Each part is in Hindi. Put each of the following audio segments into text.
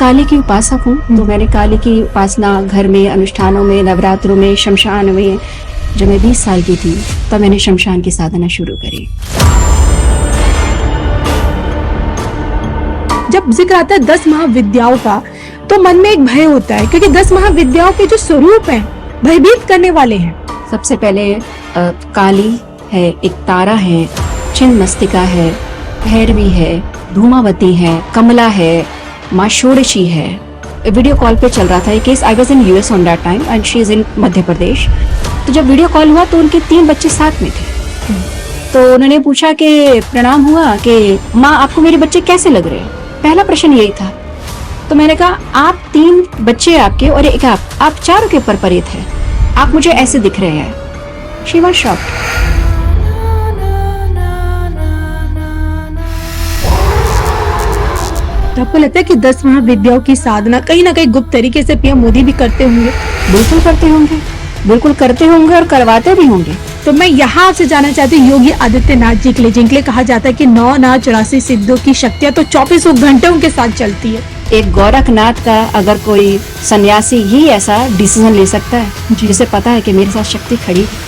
काली की उपासक हूँ, तो मैंने काली की उपासना घर में, अनुष्ठानों में, नवरात्रों में, शमशान में, जब मैं 20 साल की थी तब मैंने शमशान की साधना शुरू करी। जब जिक्र आता है 10 महाविद्याओं का तो मन में एक भय होता है, क्योंकि 10 महाविद्याओं के जो स्वरूप हैं भयभीत करने वाले हैं। सबसे पहले काली है, एक तारा है, छिन्नमस्तिका है, भैरवी है, धूमावती है, कमला है, माँ षोडशी है। वीडियो कॉल पे चल रहा था ये case. I was in US on that time and she is in Madhya Pradesh. तो जब वीडियो कॉल हुआ तो उनके 3 बच्चे साथ में थे। तो उन्होंने पूछा कि प्रणाम हुआ कि माँ आपको मेरे बच्चे कैसे लग रहे हैं। पहला प्रश्न यही था। तो मैंने कहा आप 3 बच्चे आपके और एक आप चारों के ऊपर परित है, आप मुझे ऐसे दिख रहे हैं। She was shocked. तो आपको लगता है कि 10 महाविद्याओं की साधना कहीं ना कहीं गुप्त तरीके से पीएम मोदी भी करते होंगे? बिल्कुल करते होंगे, बिल्कुल करते होंगे और करवाते भी होंगे। तो मैं यहाँ आपसे जानना चाहती हूँ, योगी आदित्यनाथ जी के लिए जिनके लिए कहा जाता है कि 9 नाथ 84 सिद्धों की शक्तियाँ तो 24 घंटे उनके साथ चलती है। एक गोरखनाथ का अगर कोई सन्यासी ही ऐसा डिसीजन ले सकता है जिसे पता है कि मेरे साथ शक्ति खड़ी है।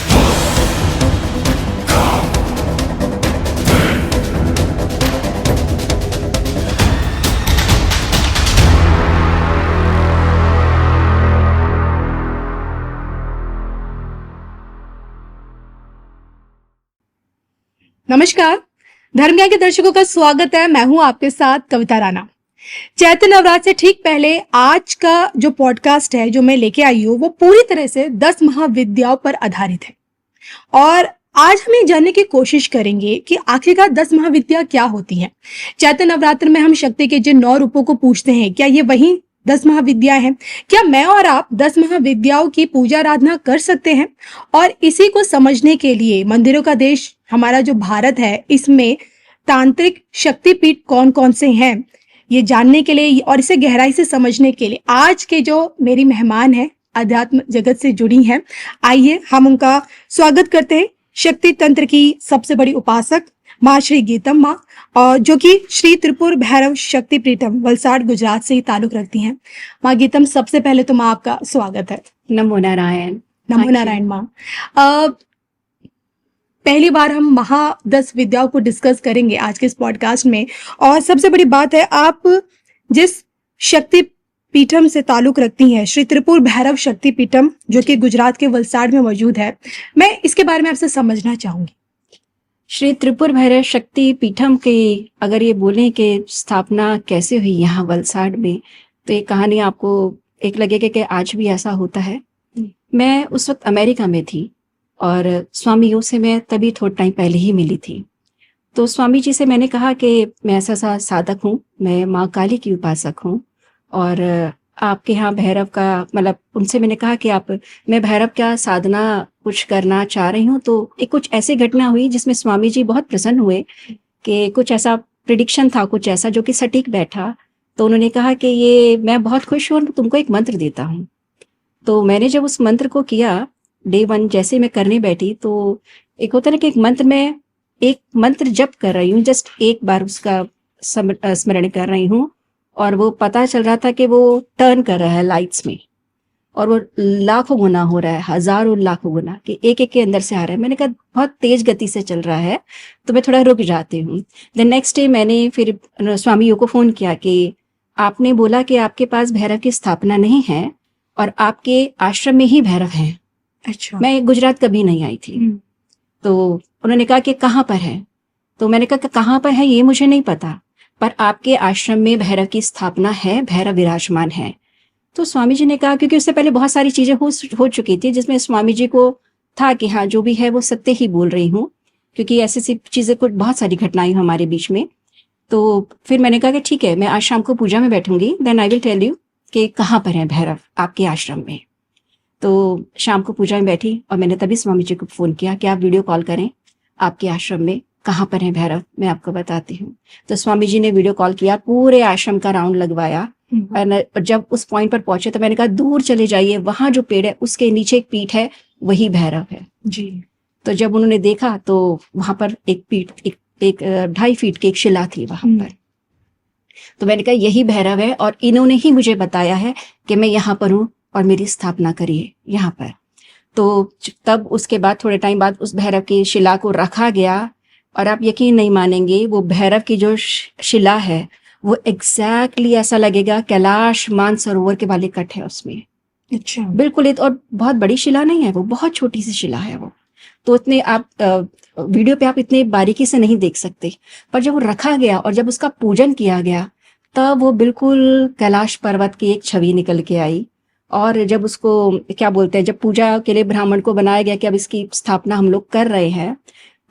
नमस्कार, धर्म ज्ञान के दर्शकों का स्वागत है। मैं हूं आपके साथ कविता राणा। चैत्र नवरात्र से ठीक पहले आज का जो पॉडकास्ट है जो मैं लेके आई हूँ वो पूरी तरह से 10 महाविद्याओं पर आधारित है। और आज हम ये जानने की कोशिश करेंगे कि आखिरकार 10 महाविद्या क्या होती हैं। चैत्र नवरात्र में हम शक्ति के जिन 9 रूपों को पूछते हैं, क्या ये वही 10 महाविद्या हैं? क्या मैं और आप 10 महाविद्याओं की पूजा आराधना कर सकते हैं? और इसी को समझने के लिए मंदिरों का देश हमारा जो भारत है, इसमें तांत्रिक शक्तिपीठ कौन कौन से हैं, ये जानने के लिए और इसे गहराई से समझने के लिए आज के जो मेरी मेहमान हैं अध्यात्म जगत से जुड़ी हैं, आइए हम उनका स्वागत करते हैं। शक्ति तंत्र की सबसे बड़ी उपासक माँ श्री गीतम माँ, और जो कि श्री त्रिपुर भैरव शक्तिपीठम वलसाड़ गुजरात से ही ताल्लुक रखती हैं। माँ गीतम, सबसे पहले तो माँ आपका स्वागत है। नमो नारायण। नमो नारायण माँ। पहली बार हम महा 10 विद्याओं को डिस्कस करेंगे आज के इस पॉडकास्ट में। और सबसे बड़ी बात है, आप जिस शक्ति पीठम से ताल्लुक रखती हैं, श्री त्रिपुर भैरव शक्तिपीठम, जो कि गुजरात के वलसाड़ में मौजूद है, मैं इसके बारे में आपसे समझना चाहूंगी। श्री त्रिपुर भैरव शक्ति पीठम के अगर ये बोलें कि स्थापना कैसे हुई यहाँ वलसाड़ में, तो ये कहानी आपको एक लगेगा कि आज भी ऐसा होता है। मैं उस वक्त अमेरिका में थी और स्वामी जी से मैं तभी थोड़ा टाइम पहले ही मिली थी। तो स्वामी जी से मैंने कहा कि मैं ऐसा साधक हूँ, मैं माँ काली की उपासक हूँ और आपके यहाँ भैरव का मतलब, उनसे मैंने कहा कि मैं भैरव क्या साधना कुछ करना चाह रही हूँ। तो एक कुछ ऐसी घटना हुई जिसमें स्वामी जी बहुत प्रसन्न हुए कि कुछ ऐसा प्रिडिक्शन था, कुछ ऐसा जो कि सटीक बैठा। तो उन्होंने कहा कि ये मैं बहुत खुश हूँ, तुमको एक मंत्र देता हूँ। तो मैंने जब उस मंत्र को किया, डे 1 जैसे मैं करने बैठी, तो एक होता है कि एक मंत्र जप कर रही हूँ, जस्ट एक बार उसका स्मरण कर रही हूँ और वो पता चल रहा था कि वो टर्न कर रहा है लाइट्स में और वो लाखों गुना हो रहा है, हजारों लाखों गुना कि एक एक के अंदर से आ रहा है। मैंने कहा बहुत तेज गति से चल रहा है, तो मैं थोड़ा रुक जाती हूँ। द नेक्स्ट डे मैंने फिर स्वामी जी को फोन किया कि आपने बोला कि आपके पास भैरव की स्थापना नहीं है और आपके आश्रम में ही भैरव हैं। अच्छा। मैं गुजरात कभी नहीं आई थी। तो उन्होंने कहा कि कहाँ पर है? तो मैंने कहा कि कहाँ पर है ये मुझे नहीं पता, पर आपके आश्रम में भैरव की स्थापना है, भैरव विराजमान है। तो स्वामी जी ने कहा, क्योंकि उससे पहले बहुत सारी चीजें हो चुकी थी जिसमें स्वामी जी को था कि हाँ जो भी है वो सत्य ही बोल रही हूँ, क्योंकि ऐसी सी चीजें कुछ बहुत सारी घटनाएं हमारे बीच में। तो फिर मैंने कहा कि ठीक है, मैं आज शाम को पूजा में बैठूंगी, then I will tell you कि कहाँ पर है भैरव आपके आश्रम में। तो शाम को पूजा में बैठी और मैंने तभी स्वामी जी को फोन किया कि आप वीडियो कॉल करें, आपके आश्रम में कहाँ पर है भैरव, मैं आपको बताती हूँ। तो स्वामी जी ने वीडियो कॉल किया, पूरे आश्रम का राउंड लगवाया और जब उस पॉइंट पर पहुंचे तो मैंने कहा दूर चले जाइए, वहां जो पेड़ है उसके नीचे एक पीठ है, वही भैरव है जी। तो जब उन्होंने देखा तो वहां पर एक पीठ, एक 2.5 फीट की एक शिला थी वहां पर। तो मैंने कहा यही भैरव है और इन्होंने ही मुझे बताया है कि मैं यहाँ पर हूँ और मेरी स्थापना करिए यहाँ पर। तो तब उसके बाद थोड़े टाइम बाद उस भैरव की शिला को रखा गया और आप यकीन नहीं मानेंगे, वो भैरव की जो शिला है वो एग्जैक्टली ऐसा लगेगा कैलाश मानसरोवर के वाले कट है उसमें। अच्छा। बिल्कुल। और बहुत बड़ी शिला नहीं है वो, बहुत छोटी सी शिला है वो। तो इतने आप वीडियो पे आप इतने बारीकी से नहीं देख सकते, पर जब वो रखा गया और जब उसका पूजन किया गया तब वो बिल्कुल कैलाश पर्वत की एक छवि निकल के आई। और जब उसको क्या बोलते हैं, जब पूजा के लिए ब्राह्मण को बनाया गया कि अब इसकी स्थापना हम लोग कर रहे हैं,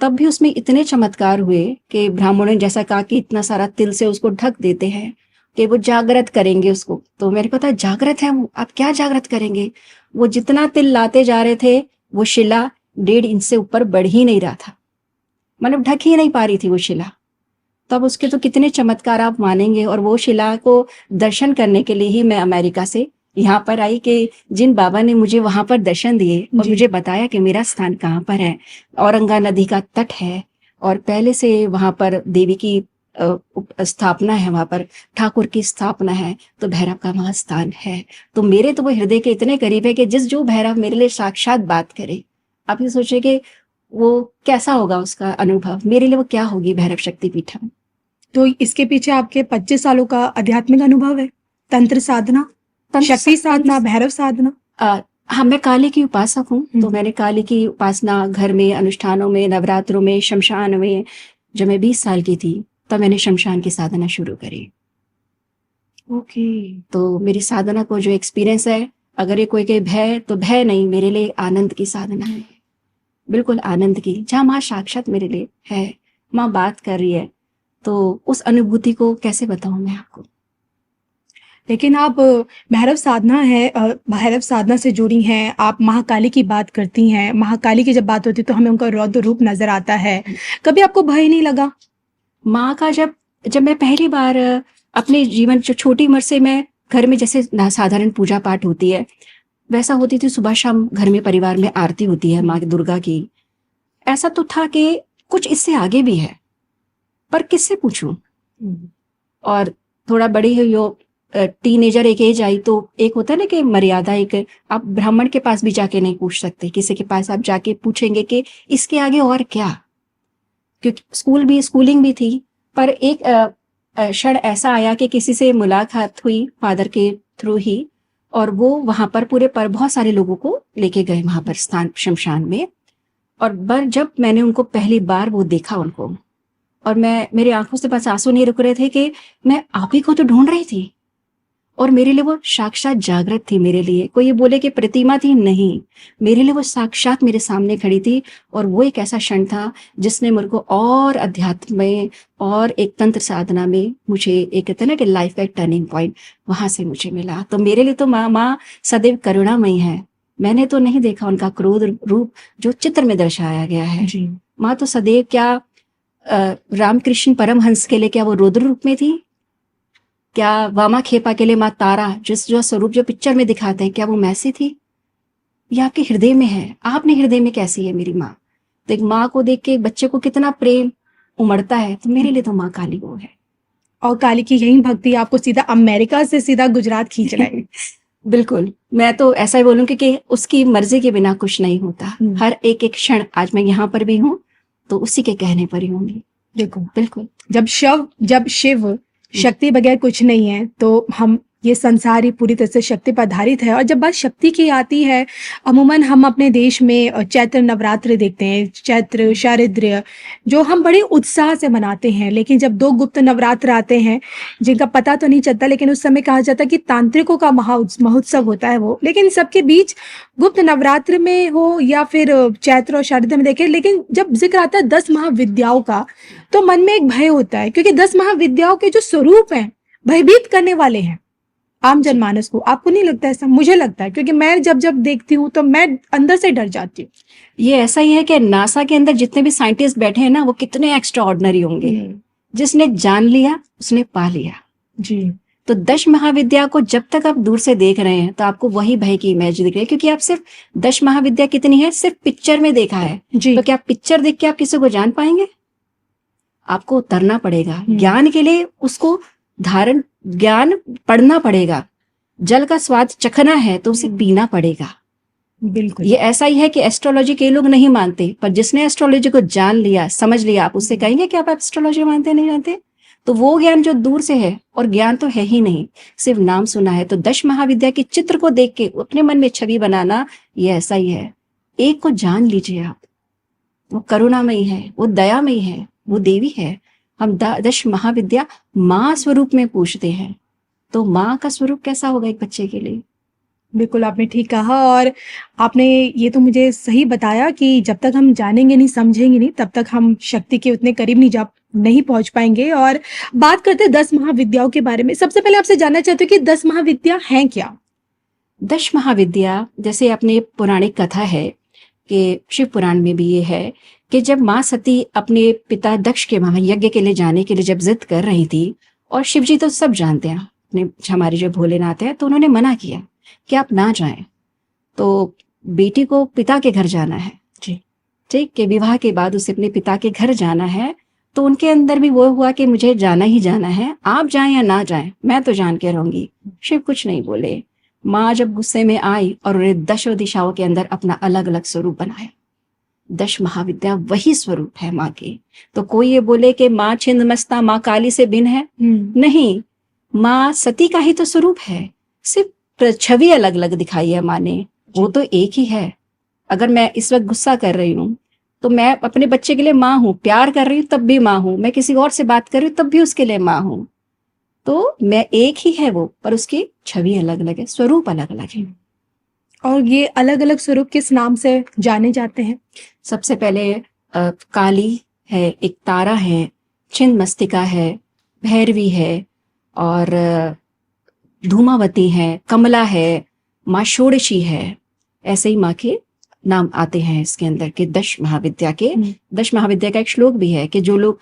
तब भी उसमें इतने चमत्कार हुए कि ब्राह्मणों ने जैसा कहा कि इतना सारा तिल से उसको ढक देते हैं कि वो जागृत करेंगे उसको। तो मेरे को था जागृत है वो, आप क्या जागृत करेंगे? वो जितना तिल लाते जा रहे थे वो शिला 1.5 इंच से ऊपर बढ़ ही नहीं रहा था, मतलब ढक ही नहीं पा रही थी वो शिला। तब उसके तो कितने चमत्कार आप मानेंगे। और वो शिला को दर्शन करने के लिए ही मैं अमेरिका से यहाँ पर आई कि जिन बाबा ने मुझे वहां पर दर्शन दिए और मुझे बताया कि मेरा स्थान कहाँ पर है, औरंगा नदी का तट है और पहले से वहां पर देवी की स्थापना है, वहां पर ठाकुर की स्थापना है, तो भैरव का वहां स्थान है। तो मेरे तो वो हृदय के इतने करीब है कि जो भैरव मेरे लिए साक्षात बात करे, आप ये सोचिए कि वो कैसा होगा उसका अनुभव, मेरे लिए वो क्या होगी भैरव शक्ति पीठम। तो इसके पीछे आपके 25 सालों का आध्यात्मिक अनुभव है, तंत्र साधना, शक्ति साधना, भैरव साधना। हाँ, मैं काली की उपासक हूँ। तो मैंने काली की उपासना घर में, अनुष्ठानों में, नवरात्रों में, शमशान में, जब मैं 20 साल की थी तब मैंने शमशान की साधना शुरू करी। ओके। तो मेरी साधना को जो एक्सपीरियंस है, अगर ये कोई भय, तो भय नहीं, मेरे लिए आनंद की साधना है, बिल्कुल आनंद की, जहाँ माँ साक्षात मेरे लिए है, माँ बात कर रही है। तो उस अनुभूति को कैसे बताऊं मैं आपको। लेकिन आप भैरव साधना है, भैरव साधना से जुड़ी हैं, आप महाकाली की बात करती हैं। महाकाली की जब बात होती है तो हमें उनका रौद्र रूप नजर आता है। कभी आपको भय नहीं लगा? माँ का जब मैं पहली बार अपने जीवन, जो छोटी उम्र से मैं घर में जैसे साधारण पूजा पाठ होती है वैसा होती थी, सुबह शाम घर में परिवार में आरती होती है माँ दुर्गा की, ऐसा तो था कि कुछ इससे आगे भी है, पर किससे पूछूं। और थोड़ा बड़ी हुई हो, टीनेजर एक एज आई, तो एक होता है ना कि मर्यादा, एक आप ब्राह्मण के पास भी जाके नहीं पूछ सकते, किसी के पास आप जाके पूछेंगे कि इसके आगे और क्या, क्योंकि स्कूलिंग भी थी। पर एक क्षण ऐसा आया कि किसी से मुलाकात हुई फादर के थ्रू ही, और वो वहां पर बहुत सारे लोगों को लेके गए वहां पर स्थान शमशान में। और जब मैंने उनको पहली बार वो देखा उनको, और मेरी आंखों से बस आंसू नहीं रुक रहे थे कि मैं आप ही को तो ढूंढ रही थी, और मेरे लिए वो साक्षात जागृत थी। मेरे लिए कोई ये बोले कि प्रतिमा थी, नहीं, मेरे लिए वो साक्षात मेरे सामने खड़ी थी। और वो एक ऐसा क्षण था जिसने मेरे को और अध्यात्म में और एक तंत्र साधना में मुझे एक कहते ना कि लाइफ का एक टर्निंग पॉइंट वहां से मुझे मिला। तो मेरे लिए तो माँ सदैव करुणामयी है। मैंने तो नहीं देखा उनका क्रोध रूप जो चित्र में दर्शाया गया है। माँ तो सदैव, क्या रामकृष्ण परमहंस के लिए क्या वो रुद्र रूप में थी, क्या वामा खेपा के लिए माँ तारा जो स्वरूप जो पिक्चर में दिखाते हैं, क्या वो मैसी थी? ये आपके हृदय में है, आपने हृदय में कैसी है मेरी माँ। तो एक माँ को देख के बच्चे को कितना प्रेम उमड़ता है, तो मेरे लिए तो माँ काली वो है। और काली की यही भक्ति आपको सीधा अमेरिका से सीधा गुजरात खींच रहा है। बिल्कुल, मैं तो ऐसा ही बोलूंगी कि उसकी मर्जी के बिना कुछ नहीं होता। हर एक क्षण, आज मैं यहाँ पर भी हूँ तो उसी के कहने पर ही होंगी। देखो, बिल्कुल, जब शिव शक्ति बगैर कुछ नहीं है, तो हम ये संसार ही पूरी तरह से शक्ति पर आधारित है। और जब बात शक्ति की आती है, अमूमन हम अपने देश में चैत्र नवरात्र देखते हैं, चैत्र शारदीय, जो हम बड़े उत्साह से मनाते हैं। लेकिन जब 2 गुप्त नवरात्र आते हैं जिनका पता तो नहीं चलता, लेकिन उस समय कहा जाता है कि तांत्रिकों का महोत्सव होता है वो। लेकिन सबके बीच गुप्त नवरात्र में हो या फिर चैत्र और शारदीय में देखें, लेकिन जब जिक्र आता है 10 महाविद्याओं का, तो मन में एक भय होता है, क्योंकि 10 महाविद्याओं के जो स्वरूप हैं भयभीत करने वाले हैं आम जनमानस को। आपको नहीं लगता ऐसा? मुझे लगता है, क्योंकि मैं जब देखती हूँ तो मैं अंदर से डर जाती हूँ। ये ऐसा ही है कि नासा के अंदर जितने भी साइंटिस्ट बैठे हैं ना, वो कितने एक्स्ट्रा ऑर्डिनरी होंगे। जिसने जान लिया उसने पा लिया जी। तो 10 महाविद्या को जब तक आप दूर से देख रहे हैं तो आपको वही भय की इमेज दिख रही है, क्योंकि आप सिर्फ 10 महाविद्या कितनी है सिर्फ पिक्चर में देखा है जी। तो क्या पिक्चर देख के आप किसी को जान पाएंगे? आपको उतरना पड़ेगा ज्ञान के लिए, उसको धारण ज्ञान पढ़ना पड़ेगा। जल का स्वाद चखना है तो उसे पीना पड़ेगा। बिल्कुल। ये ऐसा ही है कि एस्ट्रोलॉजी के लोग नहीं मानते, पर जिसने एस्ट्रोलॉजी को जान लिया, समझ लिया, आप उससे कहेंगे कि आप एस्ट्रोलॉजी मानते नहीं जानते? तो वो ज्ञान जो दूर से है, और ज्ञान तो है ही नहीं, सिर्फ नाम सुना है। तो दश महाविद्या के चित्र को देख के अपने मन में छवि बनाना, ये ऐसा ही है। एक को जान लीजिए आप, वो करुणामयी है, वो दयामयी है, वो देवी है। हम 10 महाविद्या माँ स्वरूप में पूछते हैं, तो माँ का स्वरूप कैसा होगा एक बच्चे के लिए? बिल्कुल, आपने ठीक कहा। और आपने ये तो मुझे सही बताया कि जब तक हम जानेंगे नहीं, समझेंगे नहीं, तब तक हम शक्ति के उतने करीब नहीं पहुंच पाएंगे। और बात करते हैं 10 महाविद्याओं के बारे में। सबसे पहले आपसे जानना चाहती हूँ कि 10 महाविद्या हैं क्या? 10 महाविद्या, जैसे अपने पौराणिक कथा है कि शिव पुराण में भी ये है कि जब माँ सती अपने पिता दक्ष के महायज्ञ के लिए जाने के लिए जब जिद कर रही थी, और शिव जी तो सब जानते हैं, अपने हमारे जो भोलेनाथ है, तो उन्होंने मना किया कि आप ना जाएं। तो बेटी को पिता के घर जाना है जी। ठीक, कि विवाह के बाद उसे अपने पिता के घर जाना है। तो उनके अंदर भी वो हुआ कि मुझे जाना ही जाना है, आप जाएं या ना जाएं, मैं तो जान के रहूंगी। शिव कुछ नहीं बोले। माँ जब गुस्से में आई और उन्हें 10 दिशाओं के अंदर अपना अलग अलग स्वरूप बनाया। 10 महाविद्या वही स्वरूप है माँ के। तो कोई ये बोले कि माँ छिंदमस्ता, माँ काली से भिन्न है, नहीं, माँ सती का ही तो स्वरूप है, सिर्फ छवि अलग अलग दिखाई है माँ ने, वो तो एक ही है। अगर मैं इस वक्त गुस्सा कर रही हूँ तो मैं अपने बच्चे के लिए माँ हूँ, प्यार कर रही हूँ तब भी माँ हूँ, मैं किसी और से बात कर रही हूँ तब भी उसके लिए माँ हूँ। तो मैं एक ही है वो, पर उसकी छवि अलग अलग है, स्वरूप अलग अलग है। और ये अलग अलग स्वरूप किस नाम से जाने जाते हैं? सबसे पहले काली है, एक तारा है, छिन्नमस्तिका है, भैरवी है, और धूमावती है, कमला है, माँ षोडशी है। ऐसे ही माँ के नाम आते हैं इसके अंदर के 10 महाविद्या के। 10 महाविद्या का एक श्लोक भी है कि जो लोग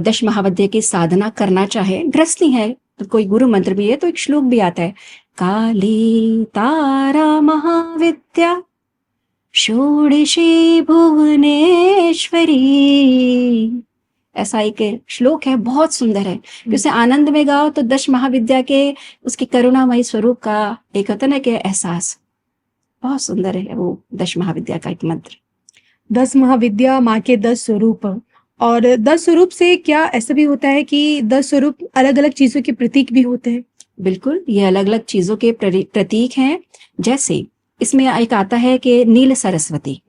10 महाविद्या की साधना करना चाहे, गृहस्थी है तो कोई गुरु मंत्र भी है, तो एक श्लोक भी आता है, काली तारा महाविद्या षोडशी भुवनेश्वरी। ऐसा एक श्लोक है, बहुत सुंदर है कि उसे आनंद में गाओ तो 10 महाविद्या के उसके करुणामयी स्वरूप का एक होता ना कि एहसास, बहुत सुंदर है वो 10 महाविद्या का एक मंत्र। 10 महाविद्या, माँ के 10 स्वरूप। और 10 स्वरूप से क्या ऐसा भी होता है कि 10 स्वरूप अलग अलग चीजों के प्रतीक भी होते हैं? बिल्कुल, ये अलग अलग चीजों के प्रतीक हैं। जैसे इसमें एक आता है कि नील सरस्वती,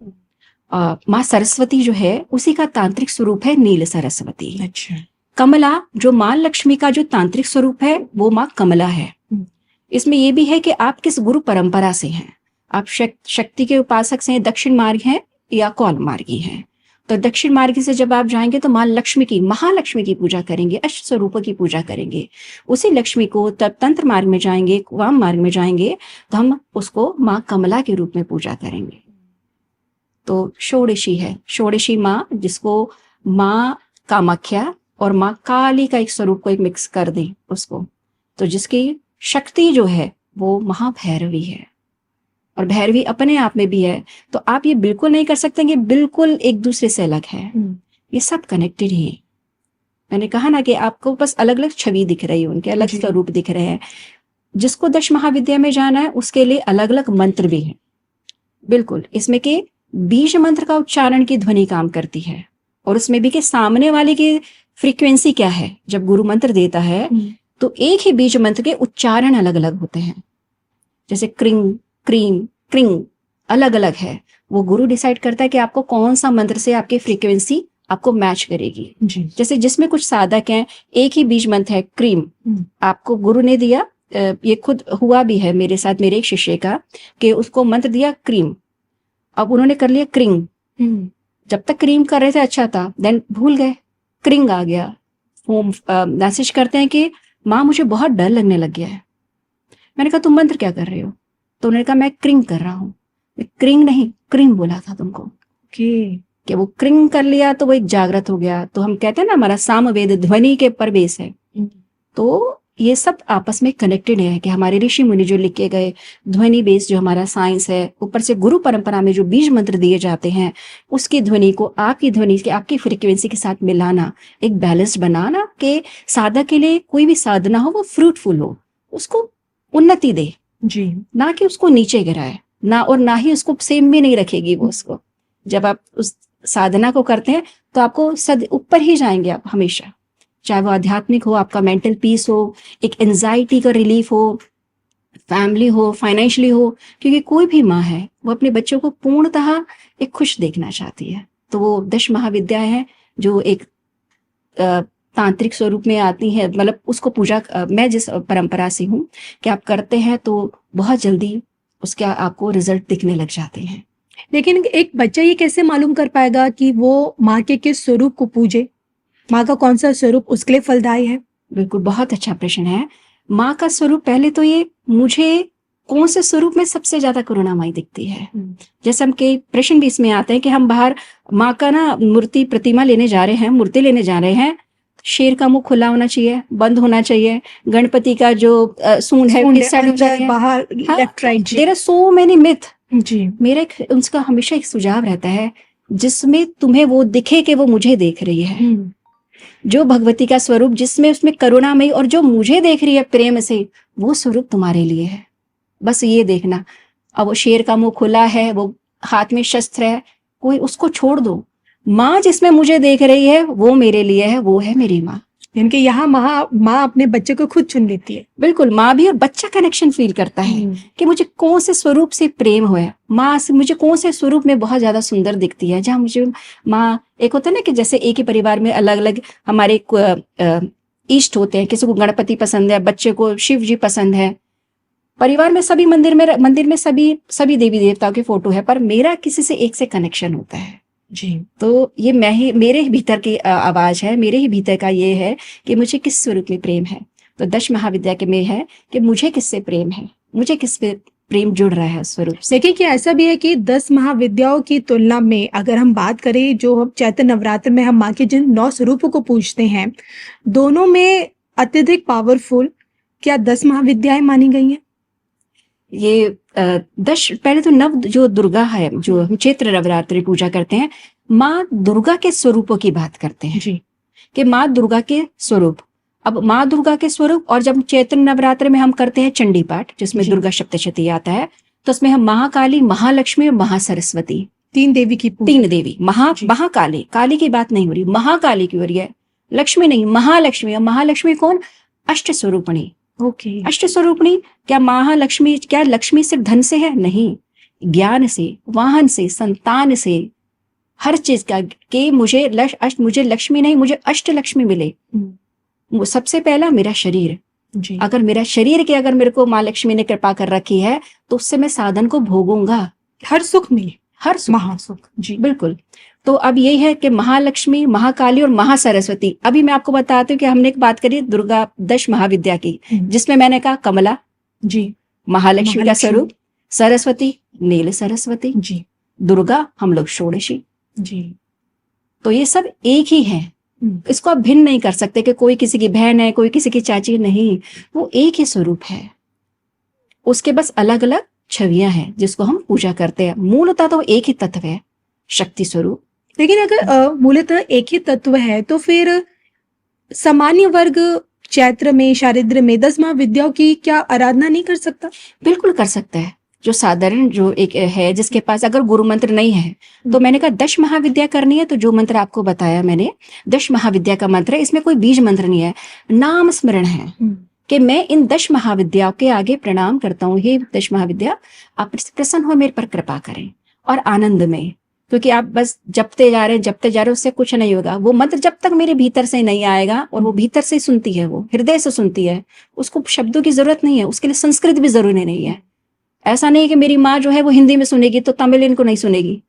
माँ सरस्वती जो है उसी का तांत्रिक स्वरूप है नील सरस्वती। अच्छा। कमला, जो माँ लक्ष्मी का जो तांत्रिक स्वरूप है वो माँ कमला है। इसमें ये भी है कि आप किस गुरु परंपरा से हैं, आप शक्ति के उपासक से हैं, दक्षिण मार्ग हैं या कौल मार्गी हैं। तो दक्षिण मार्ग से जब आप जाएंगे तो माँ लक्ष्मी की, महालक्ष्मी की पूजा करेंगे, अष्ट स्वरूपों की पूजा करेंगे। उसी लक्ष्मी को तब तंत्र मार्ग में जाएंगे, वाम मार्ग में जाएंगे तो हम उसको माँ कमला के रूप में पूजा करेंगे। तो षोडशी है, षोडशी माँ, जिसको माँ कामाख्या और माँ काली का एक स्वरूप को एक मिक्स कर दें उसको, तो जिसकी शक्ति जो है वो महाभैरवी है, और भैरवी अपने आप में भी है। तो आप ये बिल्कुल नहीं कर सकते कि बिल्कुल एक दूसरे से अलग है, ये सब कनेक्टेड ही है। मैंने कहा ना कि आपको बस अलग अलग छवि दिख रही है, उनके अलग स्वरूप दिख रहे हैं। जिसको 10 महाविद्या में जाना है उसके लिए अलग अलग मंत्र भी है। बिल्कुल, इसमें के बीज मंत्र का उच्चारण की ध्वनि काम करती है, और उसमें भी कि सामने वाले की फ्रीक्वेंसी क्या है। जब गुरु मंत्र देता है तो एक ही बीज मंत्र के उच्चारण अलग अलग होते हैं। जैसे क्रिंग, क्रीम, क्रिंग अलग अलग है, वो गुरु डिसाइड करता है कि आपको कौन सा मंत्र से आपकी फ्रीक्वेंसी आपको मैच करेगी। जैसे जिसमें कुछ साधक हैं, एक ही बीज मंत्र है क्रीम, आपको गुरु ने दिया, ये खुद हुआ भी है मेरे साथ, मेरे एक शिष्य का, कि उसको मंत्र दिया क्रीम, अब उन्होंने कर लिया क्रिंग। जब तक क्रीम कर रहे थे अच्छा था, देन भूल गए, क्रिंग आ गया। वो मैसेज करते हैं कि माँ मुझे बहुत डर लगने लग गया है। मैंने कहा तुम मंत्र क्या कर रहे हो? तो उन्होंने कहा मैं क्रिंग कर रहा हूँ। क्रिंग नहीं, क्रीम बोला था तुमको। कि वो क्रिंग कर लिया तो वो एक जागृत हो गया। तो हम कहते हैं ना हमारा सामवेद ध्वनि के परवेश है। तो ये सब आपस में कनेक्टेड है कि हमारे ऋषि मुनि जो लिखे गए ध्वनि बेस जो हमारा साइंस है, ऊपर से गुरु परंपरा में जो बीज मंत्र दिए जाते हैं, उसकी ध्वनि को आपकी ध्वनि के आपकी फ्रीक्वेंसी के साथ मिलाना, एक बैलेंस बनाना कि साधक के लिए कोई भी साधना हो वो फ्रूटफुल हो, उसको उन्नति दे, जी, ना कि उसको नीचे गिराए, ना ही उसको सेम भी नहीं रखेगी वो उसको। जब आप उस साधना को करते हैं तो आपको ऊपर ही जाएंगे आप हमेशा, चाहे वो आध्यात्मिक हो, आपका मेंटल पीस हो, एक एंजाइटी का रिलीफ हो, फैमिली हो, फाइनेंशियली हो, क्योंकि कोई भी माँ है वो अपने बच्चों को पूर्णतः एक खुश देखना चाहती है। तो वो 10 महाविद्याएं हैं जो एक तांत्रिक स्वरूप में आती है, मतलब उसको पूजा मैं जिस परंपरा से हूँ कि आप करते हैं तो बहुत जल्दी उसके आपको रिजल्ट दिखने लग जाते हैं। लेकिन एक बच्चा ये कैसे मालूम कर पाएगा कि वो माँ के किस स्वरूप को पूजे, माँ का कौन सा स्वरूप उसके लिए फलदायी है? बिल्कुल, बहुत अच्छा प्रश्न है। माँ का स्वरूप, पहले तो ये मुझे कौन से स्वरूप में सबसे ज्यादा करुणामयी दिखती है। जैसे हम कई प्रश्न भी इसमें आते हैं कि हम बाहर माँ का ना मूर्ति प्रतिमा लेने जा रहे हैं, मूर्ति लेने जा रहे हैं, शेर का मुंह खुला होना चाहिए, बंद होना चाहिए, गणपति का जो सूंड है किस साइड होना चाहिए, बाहर, left right. There are so many myth. जी, मेरा उनका हमेशा एक सुझाव रहता है जिसमें तुम्हें वो दिखे कि वो मुझे देख रही है, जो भगवती का स्वरूप जिसमें उसमें करुणामयी और जो मुझे देख रही है प्रेम से, वो स्वरूप तुम्हारे लिए है, बस ये देखना। अब वो शेर का मुंह खुला है, वो हाथ में शस्त्र है, कोई उसको छोड़ दो, माँ जिसमें मुझे देख रही है वो मेरे लिए है, वो है मेरी माँ। यानी कि यहाँ माँ अपने बच्चे को खुद चुन लेती है। बिल्कुल, माँ भी और बच्चा कनेक्शन फील करता है कि मुझे कौन से स्वरूप से प्रेम हुआ है, माँ से मुझे कौन से स्वरूप में बहुत ज्यादा सुंदर दिखती है। जहाँ मुझे माँ, एक होता है ना कि जैसे एक ही परिवार में अलग अलग हमारे इष्ट होते हैं, किसी को गणपति पसंद है, बच्चे को शिव जी पसंद है, परिवार में सभी मंदिर में सभी देवी देवताओं के फोटो है, पर मेरा किसी से एक से कनेक्शन होता है। जी, तो ये मेरे ही भीतर की आवाज है, मेरे ही भीतर का ये है कि मुझे किस स्वरूप में प्रेम है। तो 10 महाविद्या के में है कि मुझे किससे प्रेम है, मुझे किस पे प्रेम जुड़ रहा है स्वरूप से। देखिए कि ऐसा भी है कि 10 महाविद्याओं की तुलना में अगर हम बात करें, जो हम चैत्र नवरात्र में हम माँ के जिन 9 स्वरूपों को पूजते हैं, दोनों में अत्यधिक पावरफुल क्या 10 महाविद्याएं मानी गई हैं? ये 10 पहले तो नव जो दुर्गा है, जो हम चैत्र नवरात्रि पूजा करते हैं, माँ दुर्गा के स्वरूपों की बात करते हैं जी, कि माँ दुर्गा के स्वरूप। अब माँ दुर्गा के स्वरूप, और जब चैत्र नवरात्र में हम करते हैं चंडी पाठ जिसमें जी। दुर्गा सप्तशती आता है, तो उसमें हम महाकाली, महालक्ष्मी और महासरस्वती, 3 देवी की पूजा। 3 देवी। जी। महाकाली, काली की बात नहीं हो रही, महाकाली की हो रही है, लक्ष्मी नहीं, महालक्ष्मी। और महालक्ष्मी कौन? अष्ट स्वरूपणी। ओके, अष्ट स्वरूपणी क्या महालक्ष्मी, क्या लक्ष्मी सिर्फ धन से है? नहीं, ज्ञान से, वाहन से, संतान से, हर चीज का कि मुझे लक्ष्मी नहीं, मुझे अष्ट लक्ष्मी मिले। वो सबसे पहला मेरा शरीर, जी, अगर मेरा शरीर की अगर मेरे को माँ लक्ष्मी ने कृपा कर रखी है तो उससे मैं साधन को भोगूंगा, हर सुख मिले, हर सुख। महासुख। जी, बिल्कुल। तो अब यही है कि महालक्ष्मी, महाकाली और महासरस्वती। अभी मैं आपको बताती हूँ कि हमने एक बात करी दुर्गा 10 महाविद्या की, जिसमें मैंने कहा कमला जी, महालक्ष्मी का महालक्ष्मी। स्वरूप, सरस्वती नील सरस्वती, जी, दुर्गा हम लोग षोडशी। जी, तो ये सब एक ही है, इसको आप भिन्न नहीं कर सकते कि कोई किसी की बहन है, कोई किसी की चाची, नहीं, वो एक ही स्वरूप है, उसके बस अलग अलग छवियां हैं जिसको हम पूजा करते हैं। मूलतः तो एक ही तत्व है, शक्ति स्वरूप। लेकिन अगर मूलतः एक ही तत्व है तो फिर सामान्य वर्ग चैत्र में, शारिद्र में 10 महाविद्याओं की क्या आराधना नहीं कर सकता? बिल्कुल कर सकता है। जो साधारण जो एक है जिसके पास अगर गुरु मंत्र नहीं है, तो मैंने कहा 10 महाविद्या करनी है, तो जो मंत्र आपको बताया मैंने 10 महाविद्या का मंत्र है, इसमें कोई बीज मंत्र नहीं है, नाम स्मरण है कि मैं इन 10 महाविद्याओं के आगे प्रणाम करता हूँ, हे 10 महाविद्या आप प्रसन्न हो, मेरे पर कृपा करें। और आनंद में, क्योंकि आप बस जपते जा रहे हैं, उससे कुछ नहीं होगा। वो मंत्र जब तक मेरे भीतर से नहीं आएगा, और वो भीतर से सुनती है, वो हृदय से सुनती है, उसको शब्दों की जरूरत नहीं है, उसके लिए संस्कृत भी जरूरी नहीं है। ऐसा नहीं है कि मेरी माँ जो है वो हिंदी में सुनेगी तो तमिल इनको नहीं सुनेगी,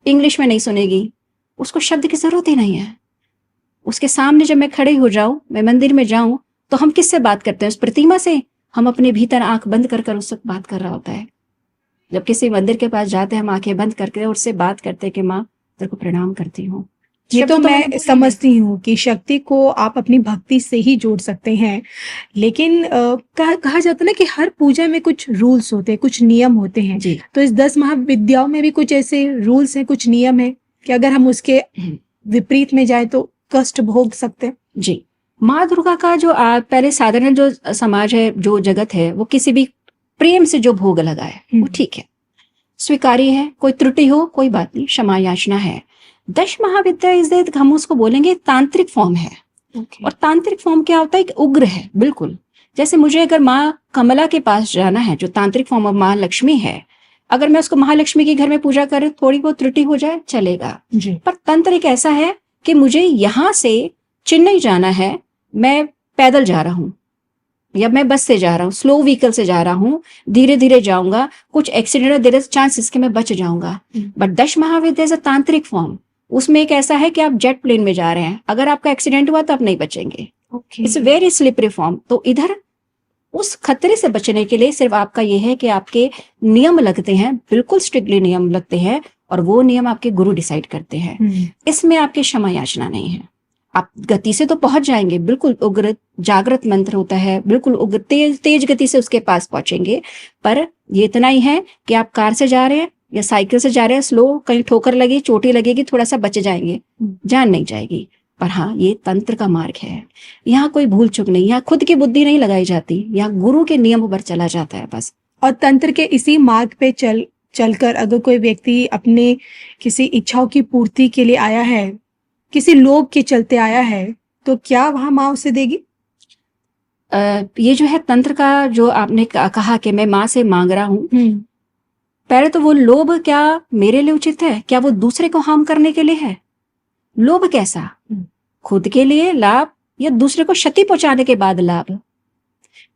इंग्लिश में नहीं सुनेगी, उसको शब्द की जरूरत ही नहीं है। उसके सामने जब मैं खड़े हो जाऊं, मैं मंदिर में जाऊं, तो हम किससे बात करते हैं? उस प्रतिमा से। हम अपने भीतर आंख बंद कर उससे बात कर रहा होता है। जब किसी मंदिर के पास जाते हैं, हम आंखें बंद करके उससे बात करते हैं कि माँ तेरे को प्रणाम करती हूँ, ये तो शब्द मैंने मैं बोले नहीं। समझती हूँ कि शक्ति को आप अपनी भक्ति से ही जोड़ सकते हैं, लेकिन कहा जाता है ना कि हर पूजा में कुछ रूल्स होते हैं, कुछ नियम होते हैं। जी तो इस 10 महाविद्याओं में भी कुछ ऐसे रूल्स हैं, कुछ नियम है कि अगर हम उसके विपरीत में जाए तो कष्ट भोग सकते हैं। जी। माँ दुर्गा का जो पहले साधारण जो समाज है, जो जगत है, वो किसी भी प्रेम से जो भोग लगाए वो ठीक है, स्वीकार्य है। कोई त्रुटि हो कोई बात नहीं, क्षमा याचना है। दश महाविद्या इस हम उसको बोलेंगे तांत्रिक फॉर्म है। Okay. और तांत्रिक फॉर्म क्या होता है? एक उग्र है बिल्कुल। जैसे मुझे अगर माँ कमला के पास जाना है, जो तांत्रिक फॉर्म ऑफ महालक्ष्मी है, अगर मैं उसको महालक्ष्मी के घर में पूजा करूं, थोड़ी बहुत त्रुटि हो जाए चलेगा जी। पर तंत्र एक ऐसा है कि मुझे यहां से चेन्नई जाना है, मैं पैदल जा रहा हूं या मैं बस से जा रहा हूँ, स्लो व्हीकल से जा रहा हूँ, धीरे धीरे जाऊंगा, कुछ एक्सीडेंट देर इज चांसेस कि मैं बच जाऊंगा। बट दश महाविद्या इज अ तांत्रिक फॉर्म। उसमें एक ऐसा है कि आप जेट प्लेन में जा रहे हैं, अगर आपका एक्सीडेंट हुआ तो आप नहीं बचेंगे। It's very slippery form. तो इधर उस खतरे से बचने के लिए सिर्फ आपका ये है कि आपके नियम लगते हैं, बिल्कुल स्ट्रिक्टली नियम लगते हैं, और वो नियम आपके गुरु डिसाइड करते हैं। इसमें आपकी क्षमा याचना नहीं है। आप गति से तो पहुंच जाएंगे, बिल्कुल उग्र जागृत मंत्र होता है, बिल्कुल उग्र तेज गति से उसके पास पहुंचेंगे। पर ये इतना ही है कि आप कार से जा रहे हैं या साइकिल से जा रहे हैं, स्लो, कहीं ठोकर लगी, चोटी लगेगी, थोड़ा सा बच जाएंगे, जान नहीं जाएगी। पर हाँ, ये तंत्र का मार्ग है, यहाँ कोई भूल चुक नहीं, यहाँ खुद की बुद्धि नहीं लगाई जाती, यहाँ गुरु के नियम पर चला जाता है बस। और तंत्र के इसी मार्ग पे चलकर अगर कोई व्यक्ति अपने किसी इच्छाओं की पूर्ति के लिए आया है, किसी लोभ के चलते आया है, तो क्या वहां माँ उसे देगी? ये जो है तंत्र का, जो आपने कहा कि मैं माँ से मांग रहा हूँ, पहले तो वो लोभ क्या मेरे लिए उचित है? क्या वो दूसरे को हार्म करने के लिए है? लोभ कैसा? खुद के लिए लाभ या दूसरे को क्षति पहुंचाने के बाद लाभ?